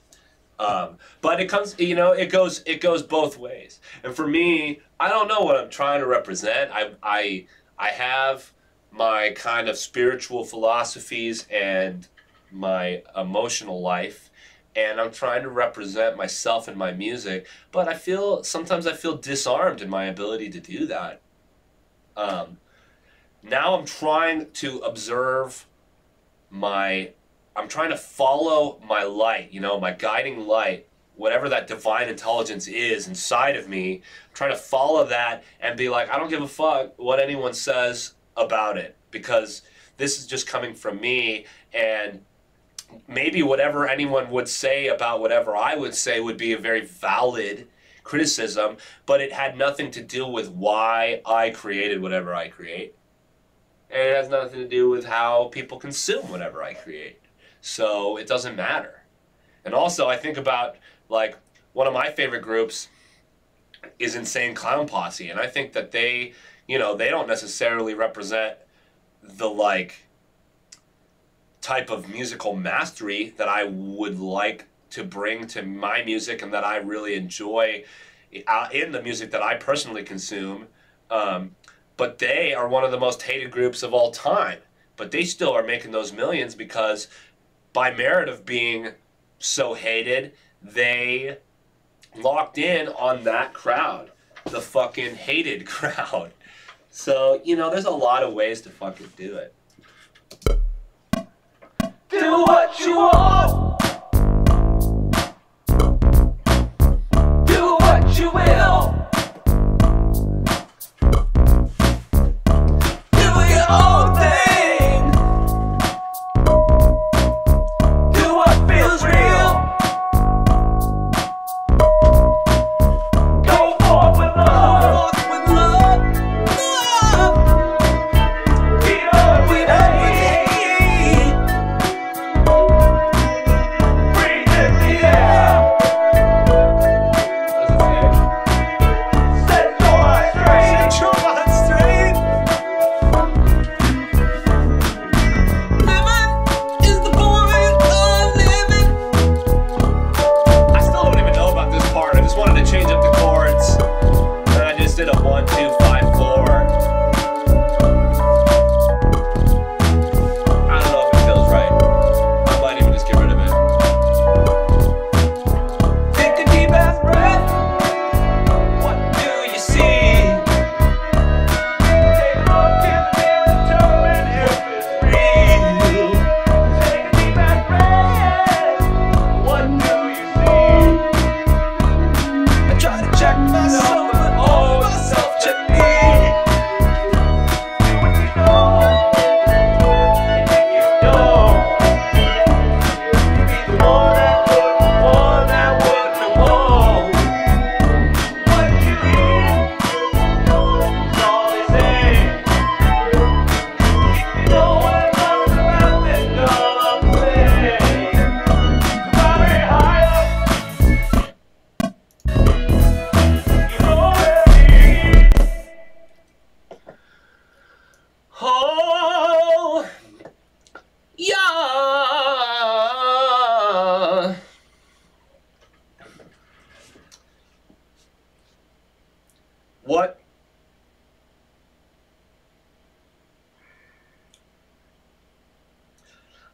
But it comes, you know, it goes both ways. And for me, I don't know what I'm trying to represent. I have my kind of spiritual philosophies and my emotional life. And I'm trying to represent myself in my music, but sometimes I feel disarmed in my ability to do that. Now I'm trying to observe I'm trying to follow my light, you know, my guiding light, whatever that divine intelligence is inside of me. I'm trying to follow that and be like, I don't give a fuck what anyone says about it, because this is just coming from me, and maybe whatever anyone would say about whatever I would say would be a very valid criticism, but it had nothing to do with why I created whatever I create. And it has nothing to do with how people consume whatever I create. So it doesn't matter. And also I think about, like, one of my favorite groups is Insane Clown Posse, and I think that they, you know, they don't necessarily represent the, like, type of musical mastery that I would like to bring to my music and that I really enjoy in the music that I personally consume. But they are one of the most hated groups of all time. But they still are making those millions because by merit of being so hated, they locked in on that crowd. The fucking hated crowd. So, you know, there's a lot of ways to fucking do it. Do what you want. Do what you will. Do your own thing. Do what feels real. Go forth with love. Check myself, but all myself check me.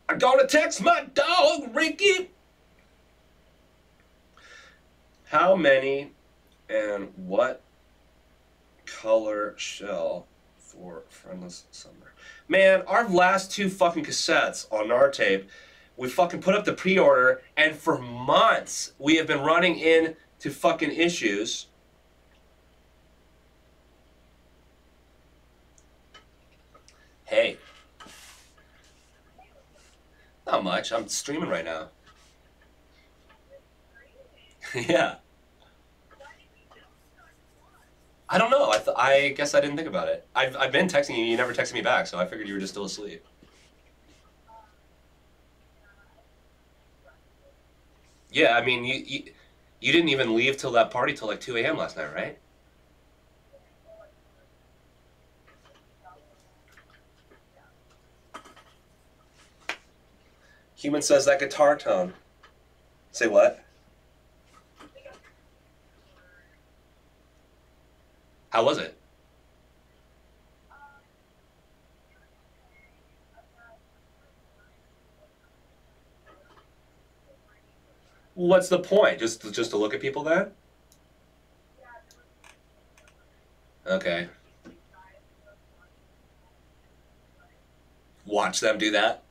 I'm gonna text my dog, Ricky. How many and what color shell for Friendless Summer? Man, our last 2 fucking cassettes on our tape, we fucking put up the pre-order, and for months we have been running into fucking issues. Hey. Not much. I'm streaming right now. Yeah. I don't know. I guess I didn't think about it. I've been texting you. You never texted me back, so I figured you were just still asleep. Yeah, I mean, you didn't even leave till that party till like 2 a.m. last night, right? Human says that guitar tone. Say what? How was it? What's the point? Just to look at people then? Okay. Watch them do that?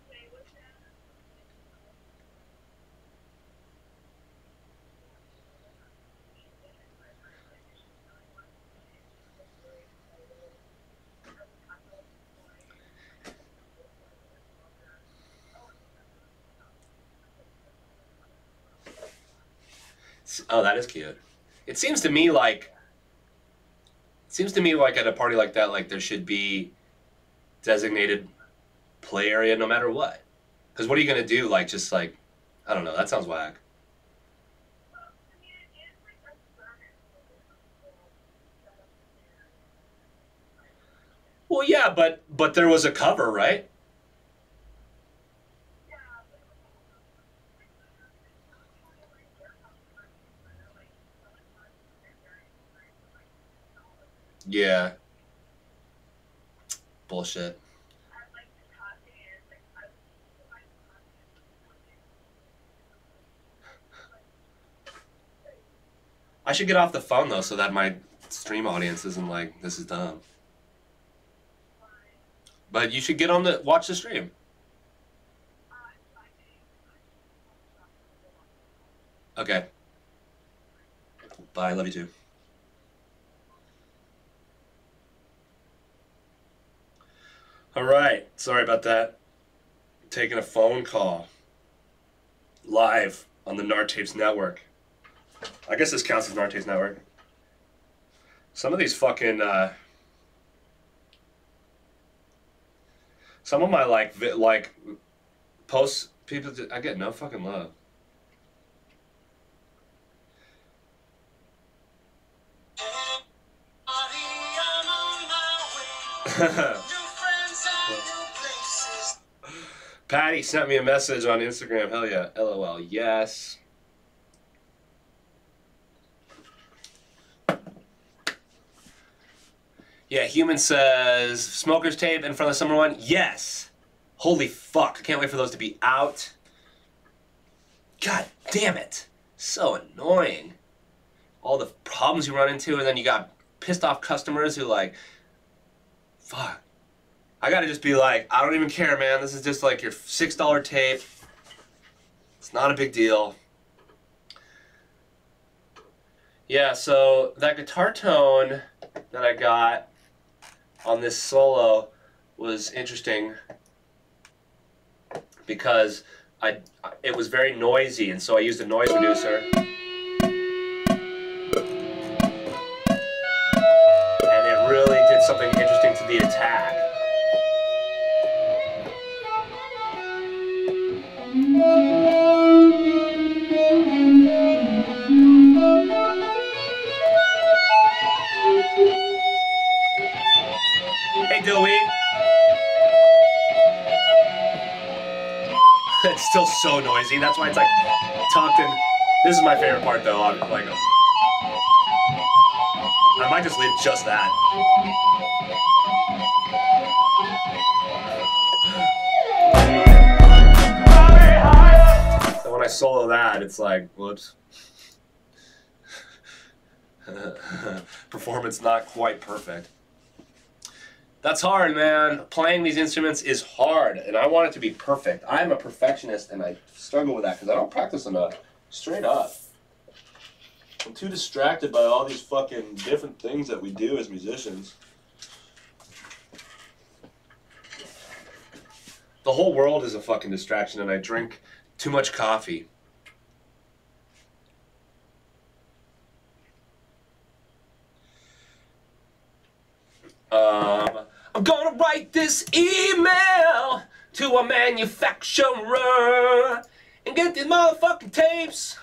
Oh, that is cute. It seems to me like at a party like that, like there should be designated play area no matter what. Because what are you gonna do? Like just like, I don't know. That sounds whack. Well, yeah, but there was a cover, right? Yeah. Bullshit. I should get off the phone though, so that my stream audience isn't like, this is dumb. But you should get on the watch the stream. Okay. Bye. Love you too. All right. Sorry about that. Taking a phone call live on the Nartapes Network. I guess this counts as Nartapes Network. Some of these fucking some of my like posts, people, I get no fucking love. Patty sent me a message on Instagram. Hell yeah. LOL. Yes. Yeah, Human says, Smoker's Tape and Friendless Summer one? Yes. Holy fuck. I can't wait for those to be out. God damn it. So annoying. All the problems you run into, and then you got pissed off customers who like, fuck. I gotta just be like, I don't even care, man. This is just like your $6 tape. It's not a big deal. Yeah, so that guitar tone that I got on this solo was interesting because it was very noisy, and so I used a noise reducer. And it really did something interesting to the attack. Hey, Dewey. It's still so noisy. That's why it's like tucked in. This is my favorite part, though. I might just leave just that. solo that, it's like, whoops. Performance not quite perfect. That's hard, man. Playing these instruments is hard, and I want it to be perfect. I'm a perfectionist, and I struggle with that because I don't practice enough. Straight up. I'm too distracted by all these fucking different things that we do as musicians. The whole world is a fucking distraction, and I drink too much coffee. I'm gonna write this email to a manufacturer and get these motherfucking tapes.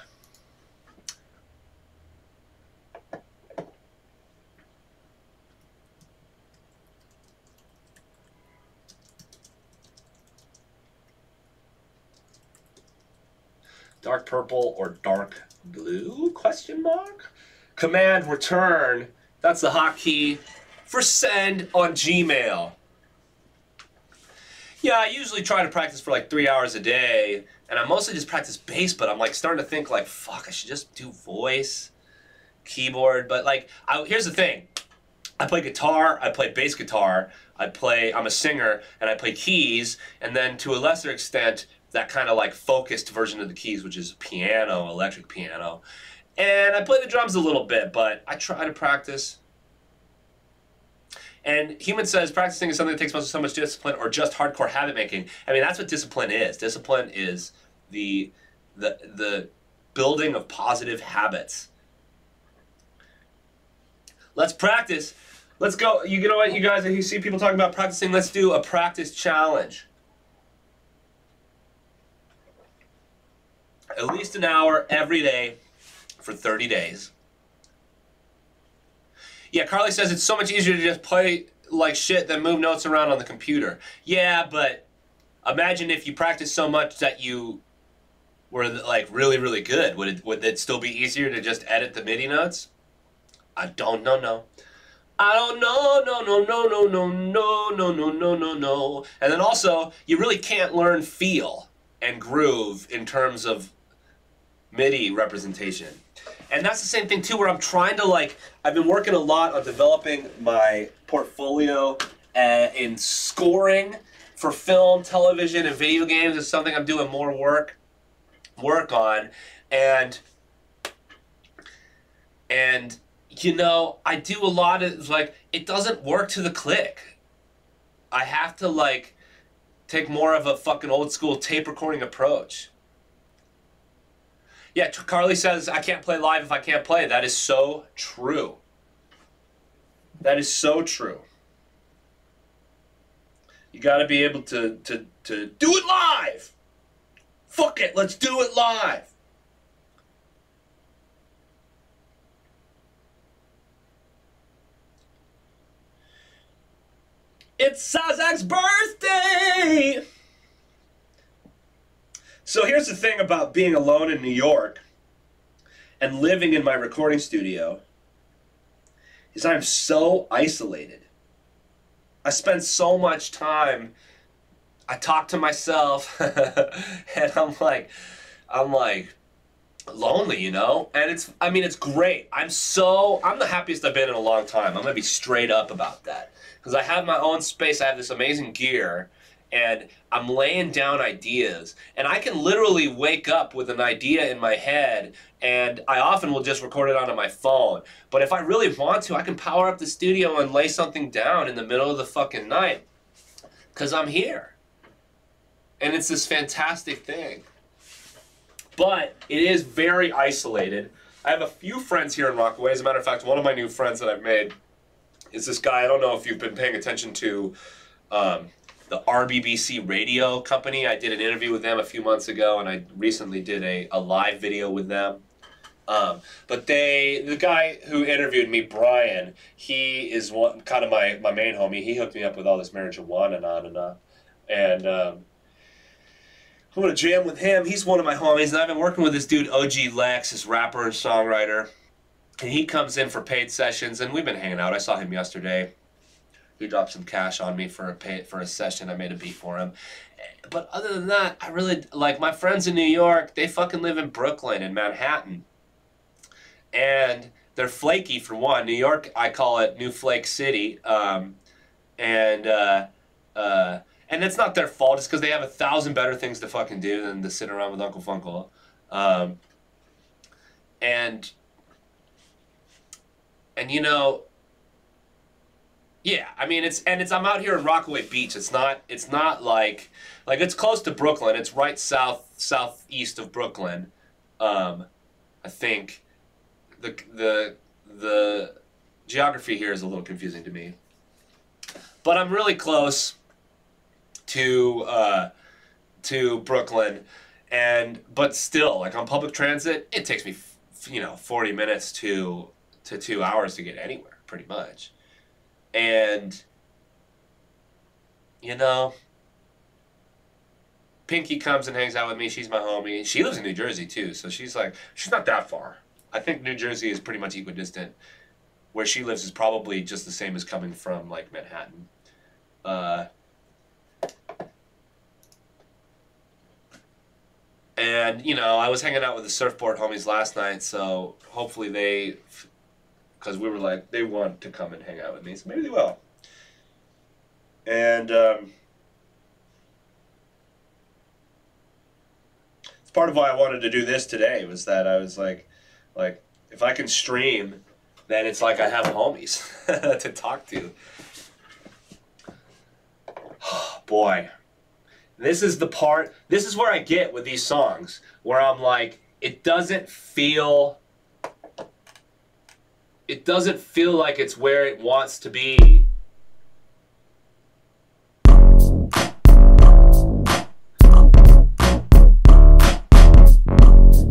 Dark purple or dark blue? Question mark? Command return. That's the hotkey for send on Gmail. Yeah, I usually try to practice for like 3 hours a day, and I mostly just practice bass, but I'm like starting to think like, fuck, I should just do voice, keyboard, but like, here's the thing. I play guitar, I play bass guitar, I'm a singer, and I play keys, and then to a lesser extent, that kind of like focused version of the keys, which is piano, electric piano. And I play the drums a little bit, but I try to practice. And Human says practicing is something that takes so much discipline or just hardcore habit making. I mean, that's what discipline is. Discipline is the building of positive habits. Let's practice. Let's go. You know what, you guys, if you see people talking about practicing, let's do a practice challenge. At least an hour every day for 30 days. Yeah, Carly says it's so much easier to just play like shit than move notes around on the computer. Yeah, but imagine if you practiced so much that you were like really, really good. Would it still be easier to just edit the MIDI notes? I don't know, no. I don't know, no. And then also, you really can't learn feel and groove in terms of MIDI representation. And that's the same thing too, where I'm trying to like, I've been working a lot on developing my portfolio in scoring for film, television, and video games. Is something I'm doing more work on. And you know, I do a lot of like, it doesn't work to the click. I have to like take more of a fucking old school tape recording approach. Yeah, Carly says, I can't play live if I can't play. That is so true. That is so true. You gotta be able to do it live! Fuck it, let's do it live! It's Sazak's birthday! So here's the thing about being alone in New York and living in my recording studio is I'm so isolated. I spend so much time, I talk to myself and I'm like lonely, you know? And it's great. I'm the happiest I've been in a long time. I'm gonna be straight up about that. Because I have my own space, I have this amazing gear, and I'm laying down ideas, and I can literally wake up with an idea in my head, and I often will just record it onto my phone. But if I really want to, I can power up the studio and lay something down in the middle of the fucking night, because I'm here. And it's this fantastic thing. But it is very isolated. I have a few friends here in Rockaway. As a matter of fact, one of my new friends that I've made is this guy. I don't know if you've been paying attention to the RBBC radio company. I did an interview with them a few months ago, and I recently did a live video with them. But the guy who interviewed me, Brian, he is kind of my main homie. He hooked me up with all this marijuana and on and on. And I'm going to jam with him. He's one of my homies, and I've been working with this dude, OG Lex, this rapper and songwriter. And he comes in for paid sessions, and we've been hanging out. I saw him yesterday. He dropped some cash on me for a session. I made a beat for him. But other than that, I really, like, my friends in New York, they fucking live in Brooklyn and Manhattan. And they're flaky, for one. New York, I call it New Flake City. And it's not their fault. It's because they have 1,000 better things to fucking do than to sit around with Unkle Funkle. And you know, yeah, I mean, I'm out here in Rockaway Beach. It's not like it's close to Brooklyn. It's right southeast of Brooklyn. I think the geography here is a little confusing to me. But I'm really close to Brooklyn, but still, like, on public transit, it takes me 40 minutes to 2 hours to get anywhere, pretty much. And Pinky comes and hangs out with me. She's my homie. She lives in New Jersey too, so she's not that far. I think New Jersey is pretty much equidistant. Where she lives is probably just the same as coming from, like, Manhattan. And I was hanging out with the surfboard homies last night, so hopefully because we were like, they want to come and hang out with me, so maybe they will. And it's part of why I wanted to do this today, was that I was like, if I can stream, then it's like I have homies to talk to. Boy, this is where I get with these songs, where I'm like, it doesn't feel like it's where it wants to be.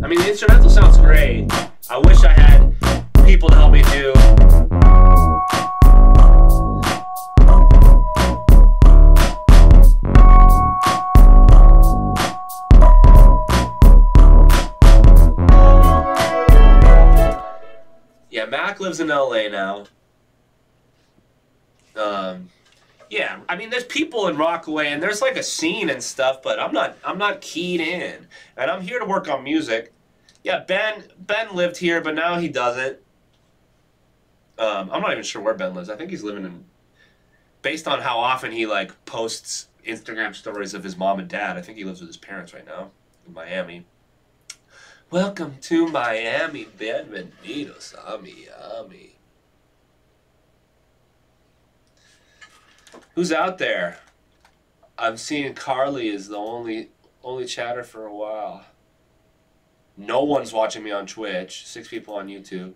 I mean, the instrumental sounds great. I wish I had people to help me do. Yeah, Mac lives in LA now. Yeah, I mean, there's people in Rockaway, and there's like a scene and stuff, but I'm not keyed in, and I'm here to work on music. Yeah, Ben lived here, but now he doesn't. I'm not even sure where Ben lives. I think he's living in, based on how often he like posts Instagram stories of his mom and dad, I think he lives with his parents right now in Miami. Welcome to Miami, bienvenidos a Miami. Who's out there? I'm seeing Carly is the only chatter for a while. No one's watching me on Twitch. 6 people on YouTube.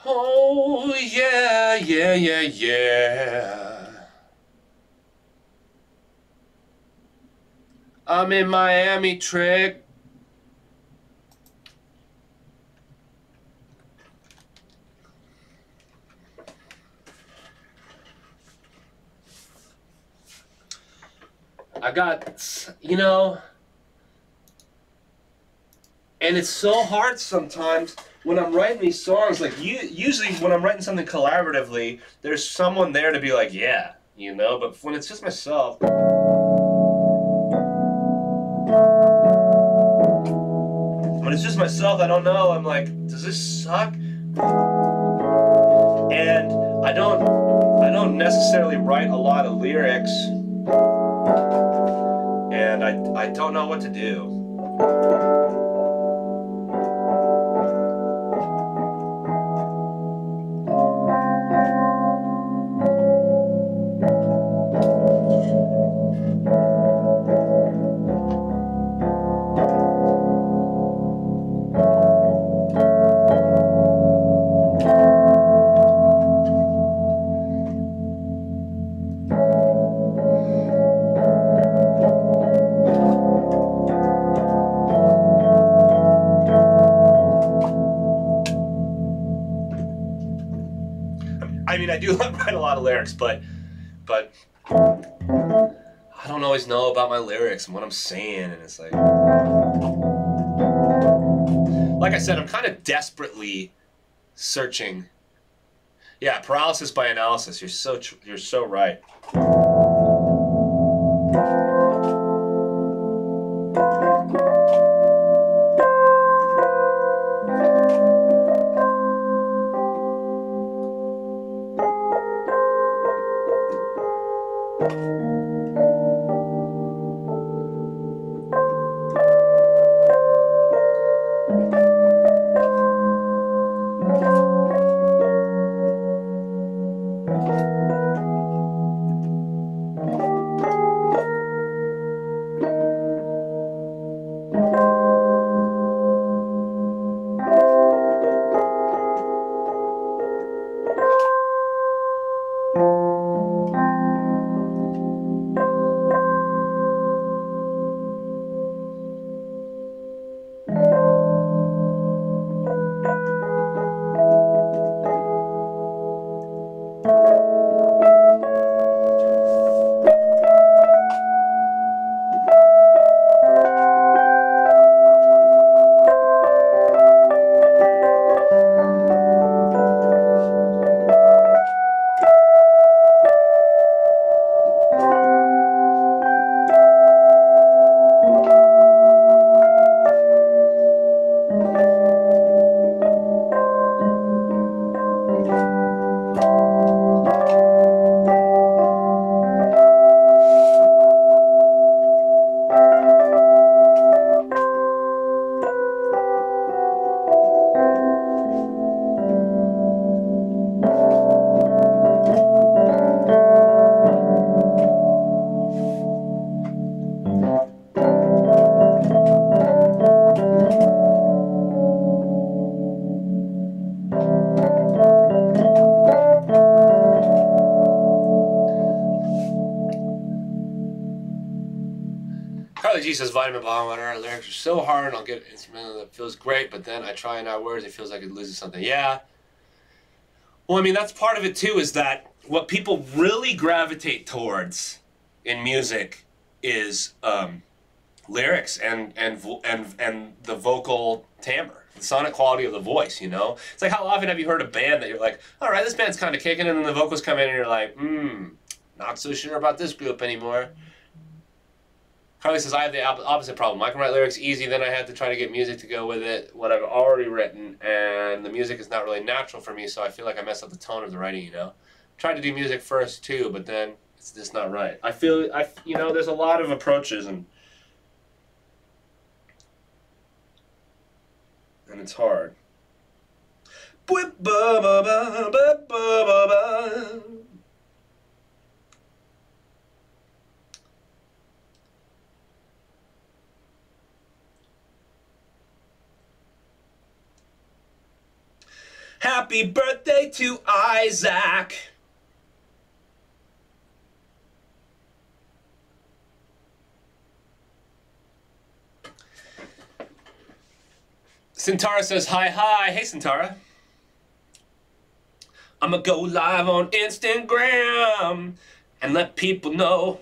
Oh, yeah, yeah, yeah, yeah. I'm in Miami, trick. I got, and it's so hard sometimes when I'm writing these songs. Like, usually when I'm writing something collaboratively, there's someone there to be like, yeah, but when it's just myself. When it's just myself, I don't know. I'm like, does this suck? And I don't necessarily write a lot of lyrics, and I don't know what to do. do write a lot of lyrics, but I don't always know about my lyrics and what I'm saying, and it's like I said, I'm kind of desperately searching. Yeah, paralysis by analysis. You're so right. Carly G says, vitamin bomb water. Our lyrics are so hard, and I'll get an instrumental that feels great, but then I try and add words, it feels like it loses something. Yeah. Well, I mean, that's part of it too, is that what people really gravitate towards in music is lyrics and the vocal timbre, the sonic quality of the voice, you know? It's like, how often have you heard a band that you're like, all right, this band's kind of kicking, and then the vocals come in and you're like, not so sure about this group anymore. Carly says, I have the opposite problem. I can write lyrics easy, then I have to try to get music to go with it, what I've already written, and the music is not really natural for me, so I feel like I mess up the tone of the writing, you know? Tried to do music first, too, but then it's just not right. You know, there's a lot of approaches, and it's hard. Happy birthday to Isaac. Sintara says, hi, hi. Hey, Sintara. I'ma go live on Instagram and let people know.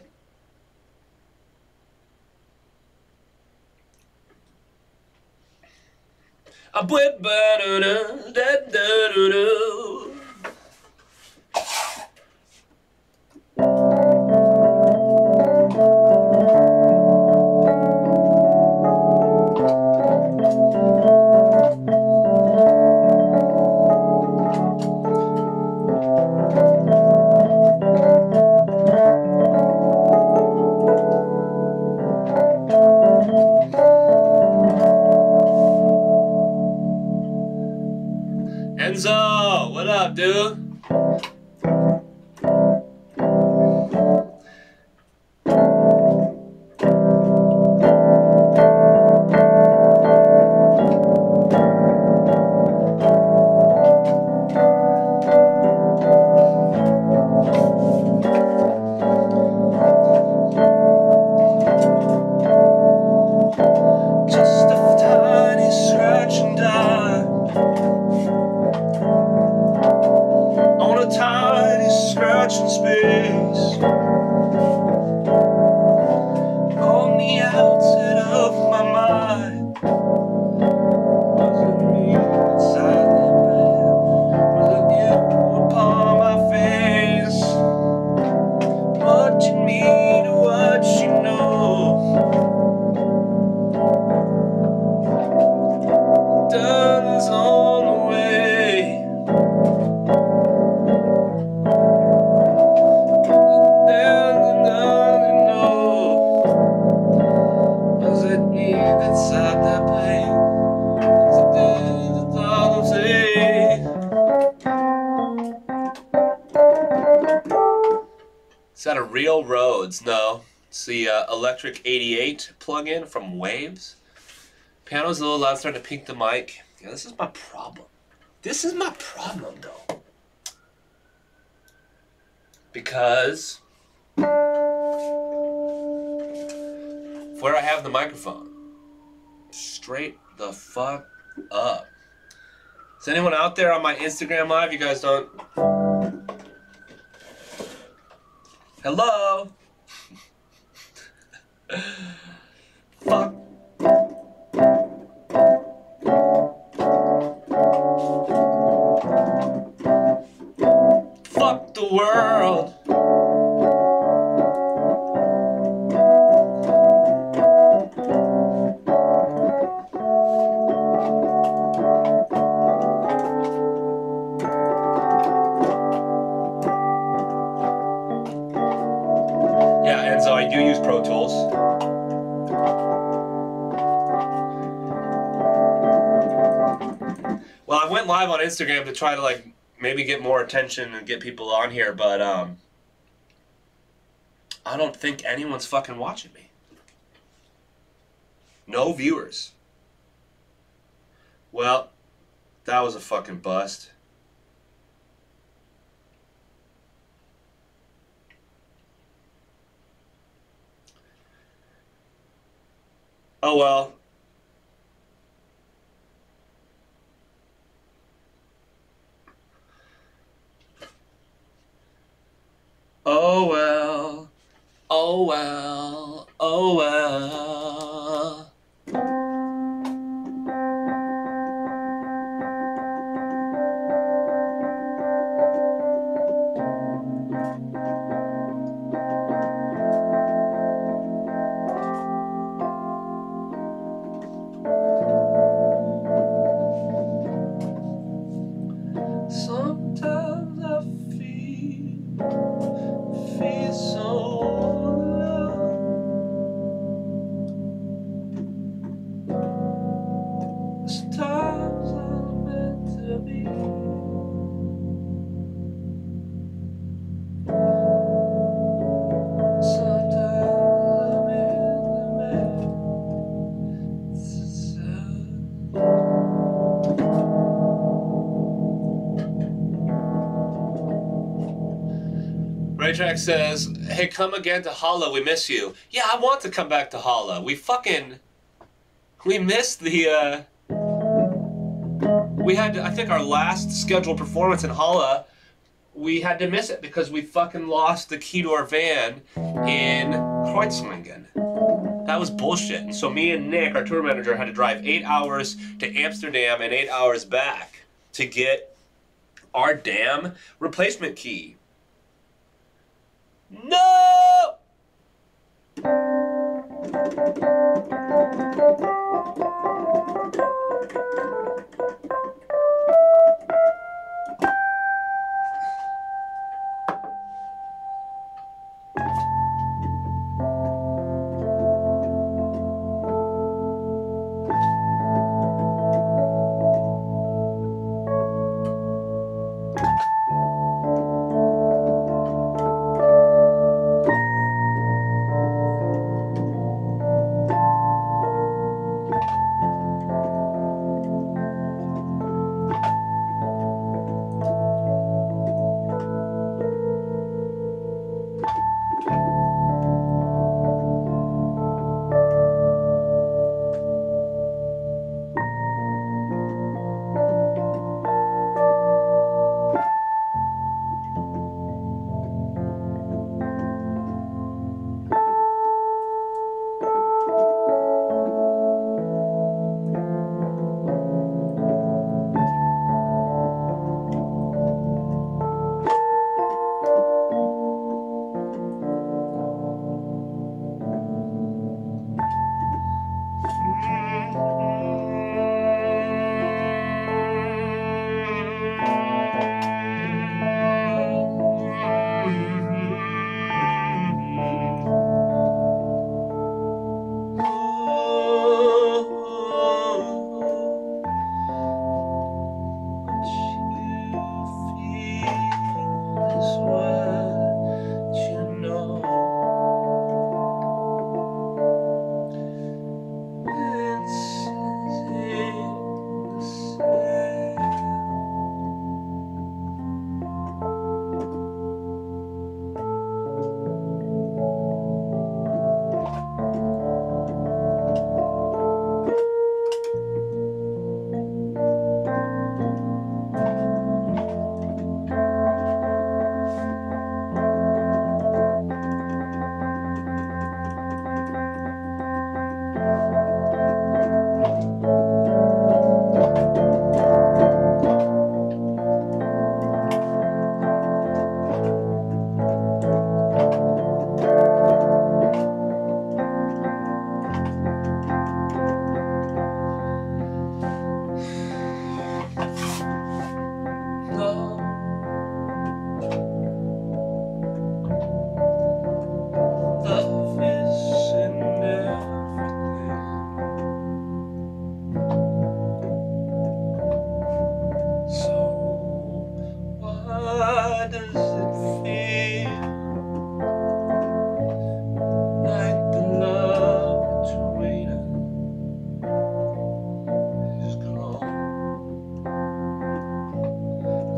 Enzo, what up, scratching space on the outset of my mind. Was it me inside the bed? Was it you upon my face? Watching me to watch you know. Dawn's on the way. Then you know. Was it me that sat that plane? Was it the thought of say? Is that a real Rhodes? No. It's the Electric 88 plug-in from Waves. Piano's a little loud, starting to pink the mic. Yeah, this is my problem. This is my problem, though. Because where I have the microphone, straight the fuck up. Is anyone out there on my Instagram live? You guys don't... Hello? Fuck. Fuck the world. Yeah, and so I do use Pro Tools. Well, I went live on Instagram to try to like maybe get more attention and get people on here, but I don't think anyone's fucking watching me. No viewers. Well, that was a fucking bust. Oh well. Oh well. Oh well. Oh well. Sometimes I feel so alone. Sometimes I'm meant to be. Sometimes I'm in the mess. Raytrack says, hey, come again to Holla, we miss you. Yeah, I want to come back to Holla. We missed the, we had, I think our last scheduled performance in Holla, we had to miss it because we fucking lost the key to our van in Kreuzlingen. That was bullshit. And so me and Nick, our tour manager, had to drive 8 hours to Amsterdam and 8 hours back to get our damn replacement key. No!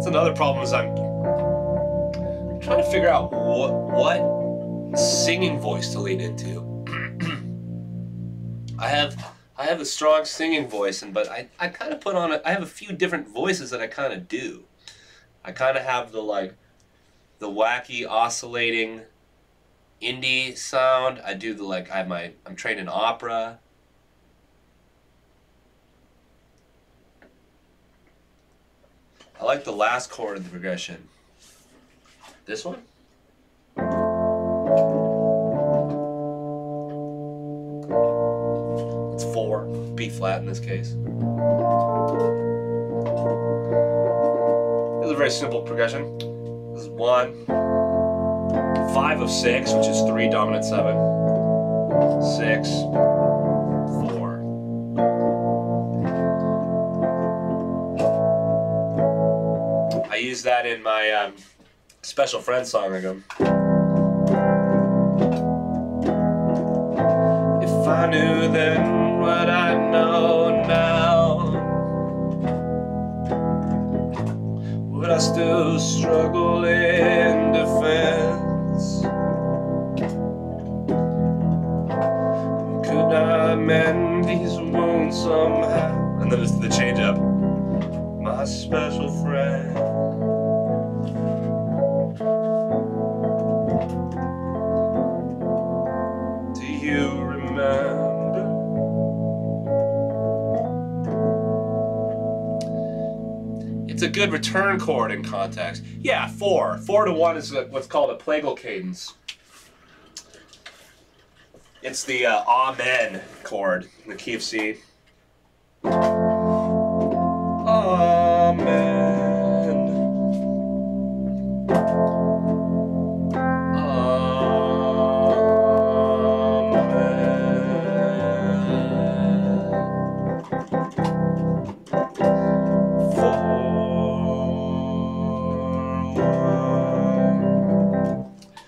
another problem is I'm trying to figure out what singing voice to lean into. I have a strong singing voice, but I kind of put on I have a few different voices that I kind of do. I kind of have the wacky oscillating indie sound. I do I'm trained in opera. I like the last chord in the progression. This one? It's 4, B flat in this case. This is a very simple progression. This is 1, 5 of 6, which is 3 dominant 7, 6, 4. I use that in my special friend song. I go, if I knew then what I know now, would I still struggle in defense? Could I mend these wounds somehow? And then it's the change up. My special friend. Do you remember? It's a good return chord in context. Yeah, 4. 4 to 1 is what's called a plagal cadence. It's the Amen chord in the key of C. Amen.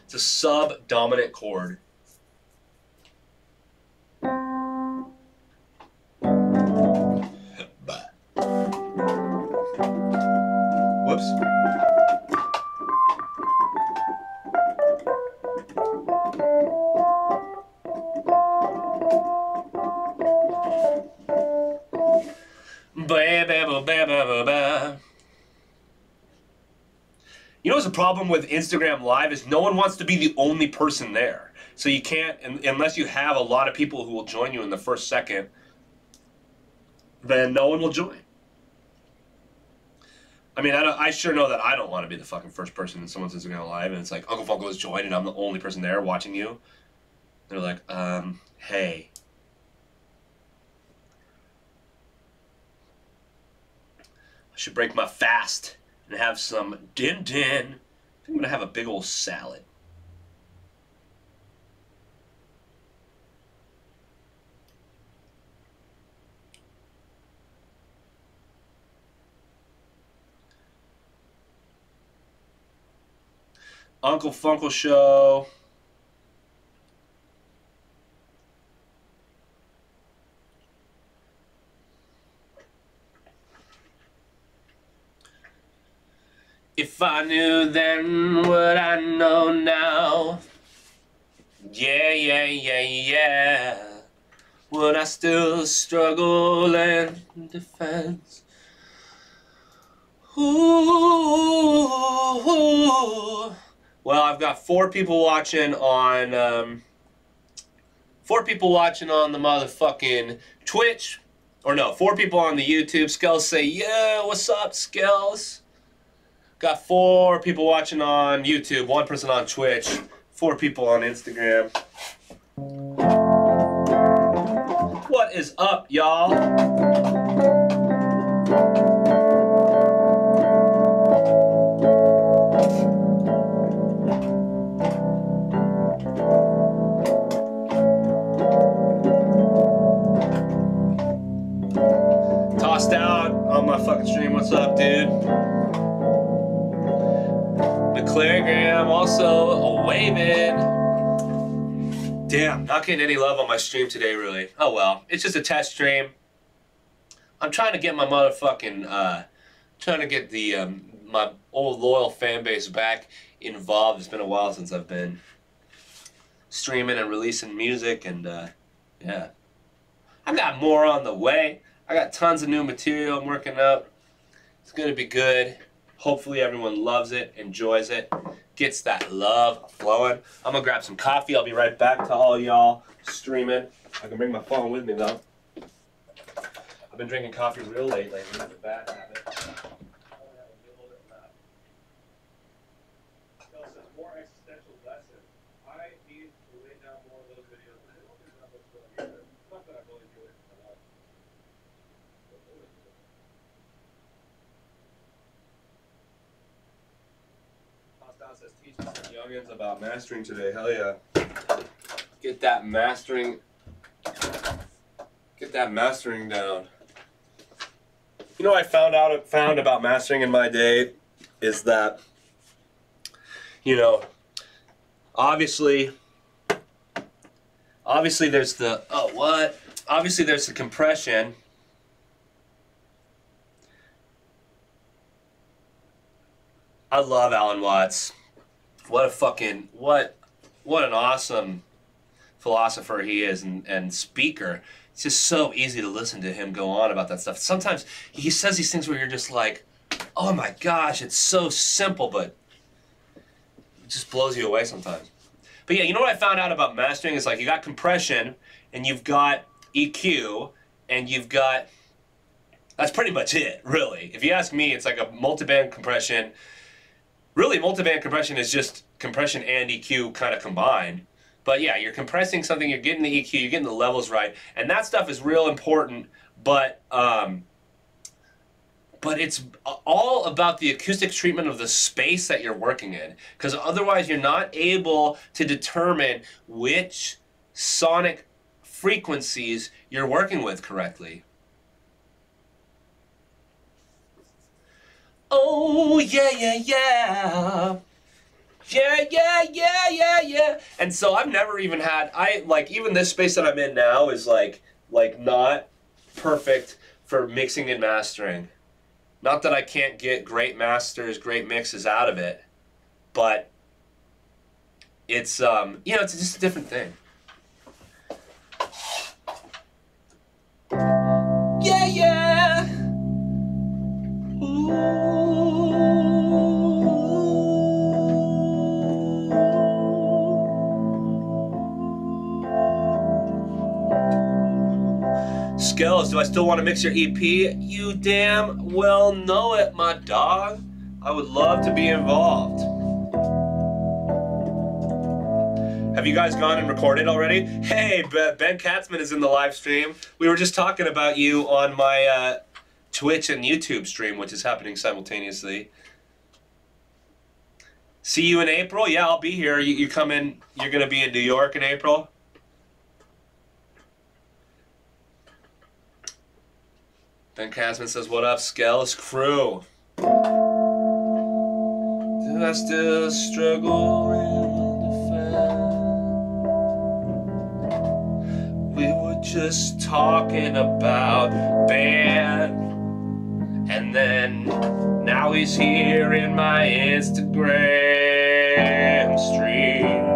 It's a sub-dominant chord. Whoops. You know what's the problem with Instagram Live is no one wants to be the only person there. So you can't, unless you have a lot of people who will join you in the first second, then no one will join. I mean, I sure know that I don't want to be the fucking first person in someone's Instagram Live, and it's like, Unkle Funkle has joined, and I'm the only person there watching you. They're like, hey. I should break my fast and have some din-din. I think I'm going to have a big old salad. Unkle Funkle Show. If I knew then what I know now, yeah, yeah, yeah, yeah, would I still struggle in defense? Ooh. Well, I've got 4 people watching on the motherfucking Twitch, or no, 4 people on the YouTube. Skells say, yeah, what's up, Skells? Got 4 people watching on YouTube, 1 person on Twitch, 4 people on Instagram. What is up, y'all? Tossed out on my fucking stream. What's up, dude? McClaragram also waving. Damn, not getting any love on my stream today, really. Oh well, it's just a test stream. I'm trying to get my motherfucking, trying to get the my old loyal fan base back involved. It's been a while since I've been streaming and releasing music, and yeah. I got more on the way. I got tons of new material I'm working up. It's going to be good. Hopefully everyone loves it, enjoys it, gets that love flowing. I'm going to grab some coffee. I'll be right back to all y'all streaming. I can bring my phone with me, though. I've been drinking coffee real late lately. It's a bad habit. Says more existential lesson. I need to lay down more of those videos. I don't think that looks really good. Not that I really do it for that. Hostile says teach some youngins about mastering today. Hell yeah. Get that mastering down. You know what I found about mastering in my day is that, you know, obviously there's the, obviously there's the compression. I love Alan Watts. What an awesome philosopher he is, and speaker. It's just so easy to listen to him go on about that stuff. Sometimes he says these things where you're just like, oh my gosh, it's so simple, but it just blows you away sometimes. But yeah, you know what I found out about mastering is, like, you got compression and you've got EQ and you've got, that's pretty much it, really. If you ask me, it's like a multiband compression. Really, multiband compression is just compression and EQ kind of combined. But yeah, you're compressing something, you're getting the EQ, you're getting the levels right, and that stuff is real important, but it's all about the acoustic treatment of the space that you're working in, because otherwise you're not able to determine which sonic frequencies you're working with correctly. Oh, yeah, yeah, yeah. Yeah, yeah, yeah, yeah, yeah. And so I've never even had, even this space that I'm in now is like not perfect for mixing and mastering. Not that I can't get great masters, great mixes out of it, but it's, it's just a different thing. Yeah, yeah. Ooh. Skills, do I still want to mix your EP? You damn well know it, my dog. I would love to be involved. Have you guys gone and recorded already? Hey, Ben Katzman is in the live stream. We were just talking about you on my Twitch and YouTube stream, which is happening simultaneously. See you in April? Yeah, I'll be here. You come in, you're going to be in New York in April? Ben Katzman says, what up, Skells crew? Do I still struggle in defense? We were just talking about Ben, and then now he's here in my Instagram stream.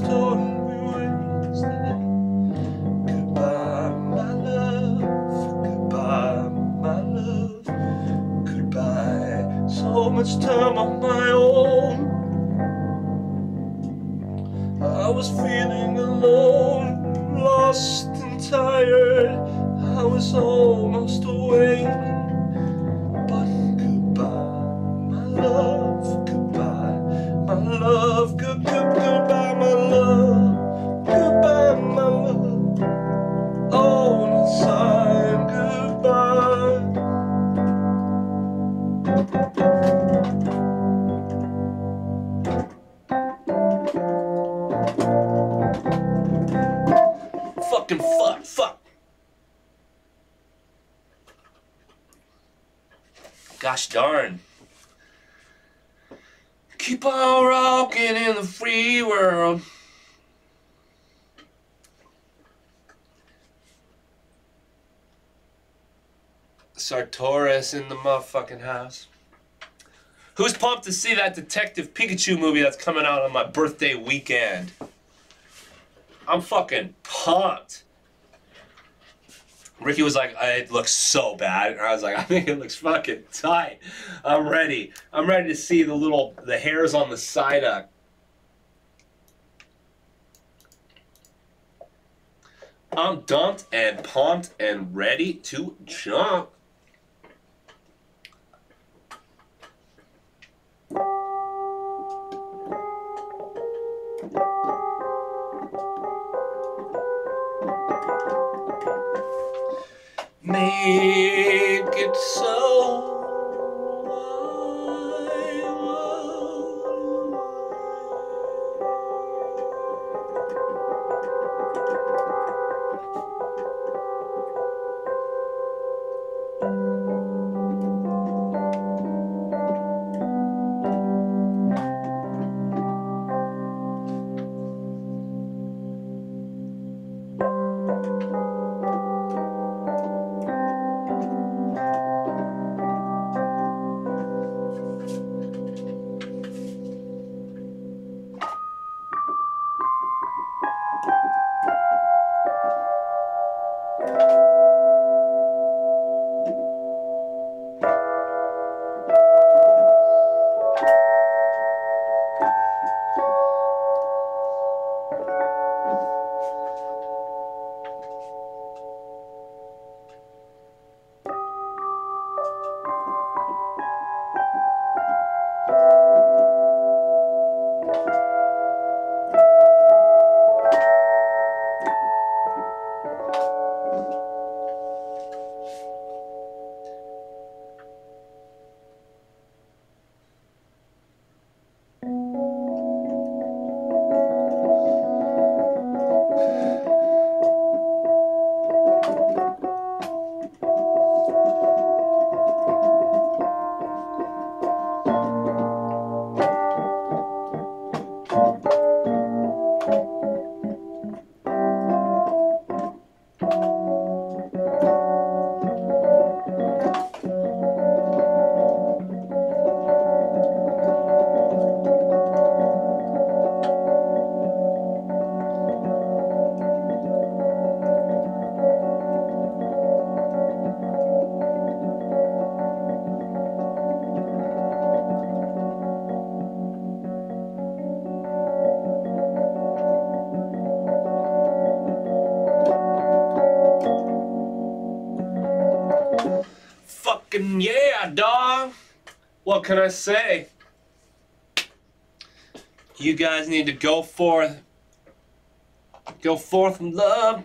totally wasted. Goodbye, my love. Goodbye, my love. Goodbye. So much time on my own. I was feeling alone, lost and tired. I was almost awake. But goodbye, my love. Goodbye, my love. Goodbye, my love. Goodbye, my love. All the time, goodbye. Fucking fuck. Gosh darn. Keep on rocking in the free world. Sartorius in the motherfucking house. Who's pumped to see that Detective Pikachu movie that's coming out on my birthday weekend? I'm fucking pumped. Ricky was like, it looks so bad. And I was like, I think it looks fucking tight. I'm ready. I'm ready to see the hairs on the side. I'm dumped and pumped and ready to jump. Make it so. Fucking yeah, dog. What can I say? You guys need to go forth. Go forth in love.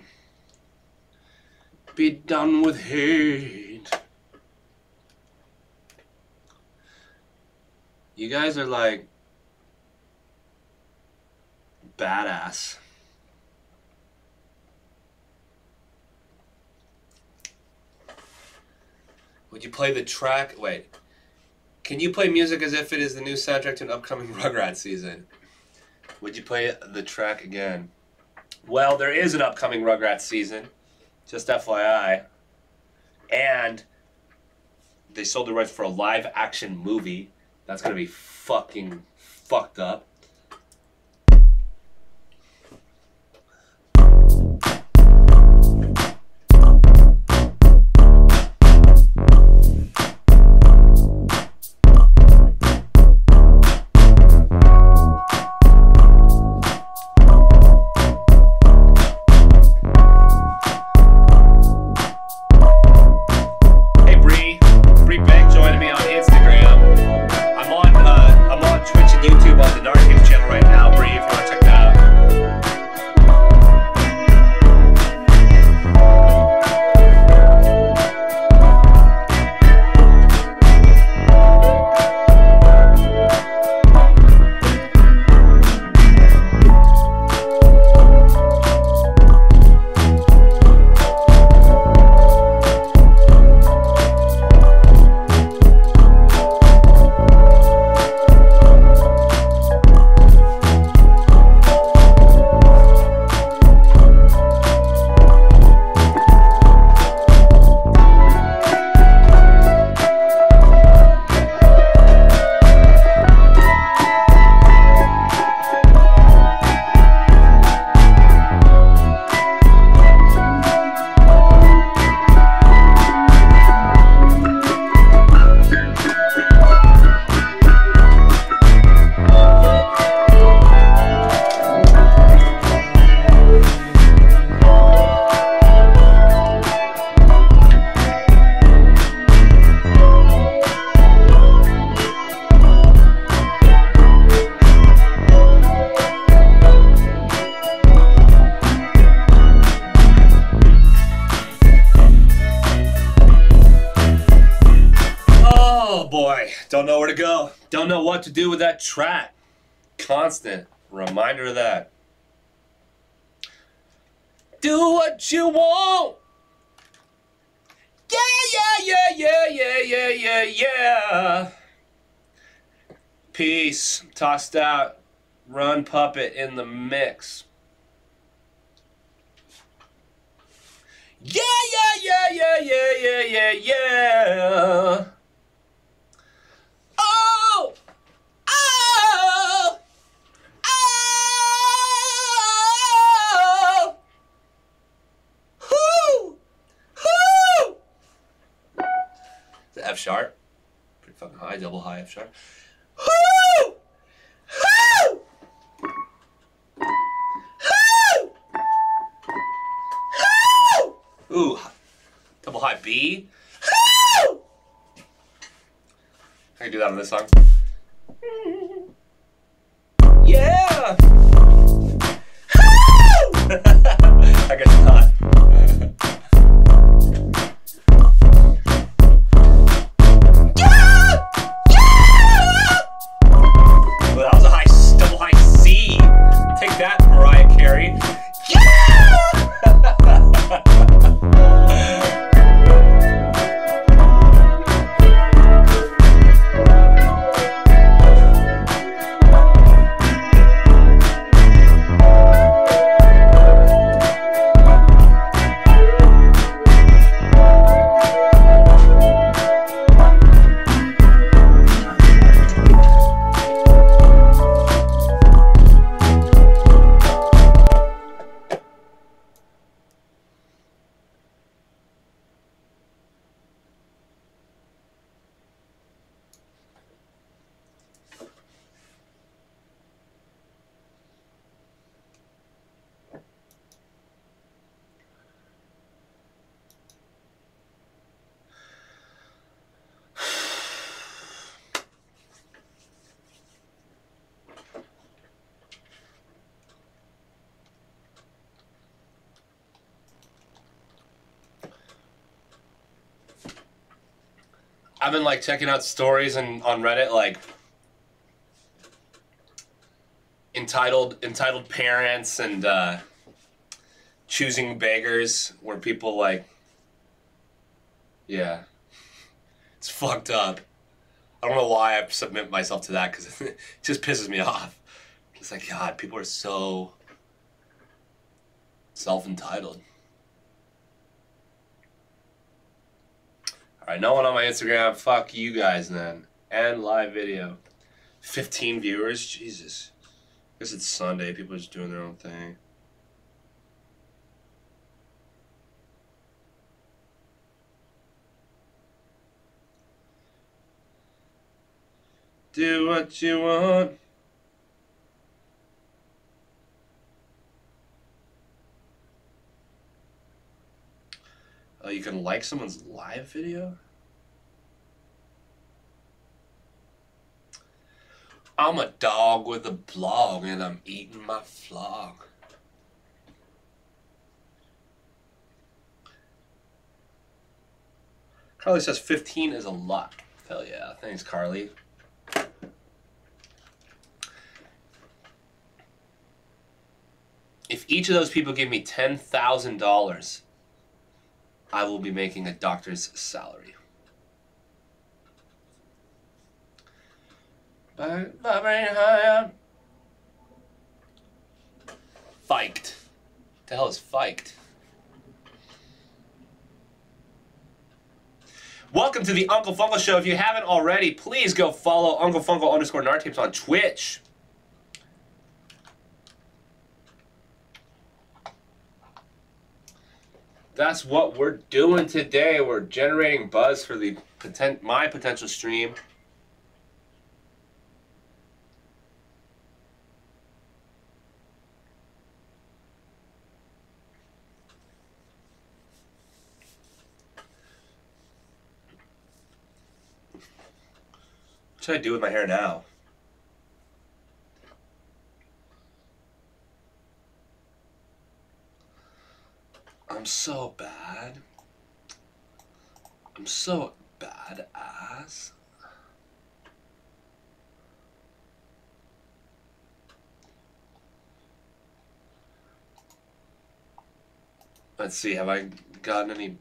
Be done with hate. You guys are like badass. Would you play the track? Wait. Can you play music as if it is the new soundtrack to an upcoming Rugrats season? Would you play the track again? Well, there is an upcoming Rugrats season. Just FYI. And they sold the rights for a live action movie. That's going to be fucking fucked up. Don't know where to go. Don't know what to do with that track. Constant reminder of that. Do what you want. Yeah. Peace. Tossed out. Run puppet in the mix. Yeah. Oh! Whoo! It's F sharp. Pretty fucking high, double high F sharp. Whoo! Ooh, double high B. I can do that on this song. Yeah! I guess not. Well, that was a high, double high C. Take that, Mariah Carey. I've been like checking out stories on Reddit, like entitled parents and choosing beggars, where people like, yeah, it's fucked up. I don't know why I submit myself to that, because it just pisses me off. It's like, God, people are so self-entitled. Alright, no one on my Instagram. Fuck you guys then. And live video. 15 viewers? Jesus. I guess it's Sunday. People are just doing their own thing. Do what you want. Oh, you can like someone's live video? I'm a dog with a blog and I'm eating my flog. Carly says 15 is a lot. Hell yeah. Thanks, Carly. If each of those people give me $10,000, I will be making a doctor's salary. Fiked. What the hell is fiked? Welcome to the Unkle Funkle Show. If you haven't already, please go follow Unkle Funkle _Nartapes on Twitch. That's what we're doing today. We're generating buzz for the my potential stream. What should I do with my hair now? I'm so bad. I'm so badass. Let's see, have I gotten any...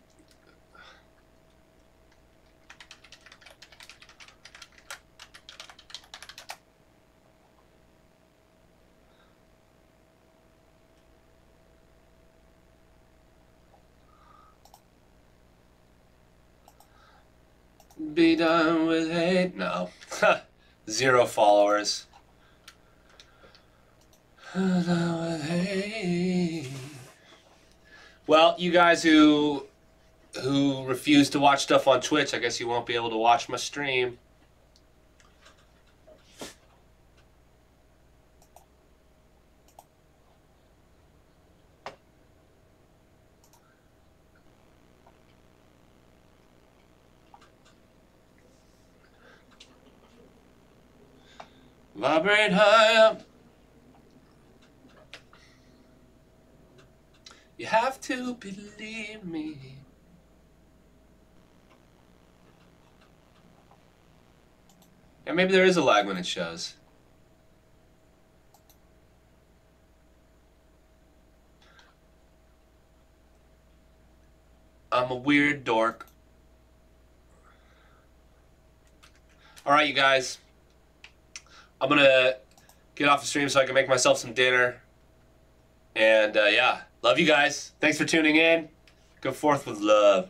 Be done with hate? No. 0 followers. Done with hate. Well, you guys who refuse to watch stuff on Twitch, I guess you won't be able to watch my stream. Vibrate high up. You have to believe me. Yeah, maybe there is a lag when it shows. I'm a weird dork. Alright, you guys. I'm gonna get off the stream so I can make myself some dinner. And yeah, love you guys. Thanks for tuning in. Go forth with love.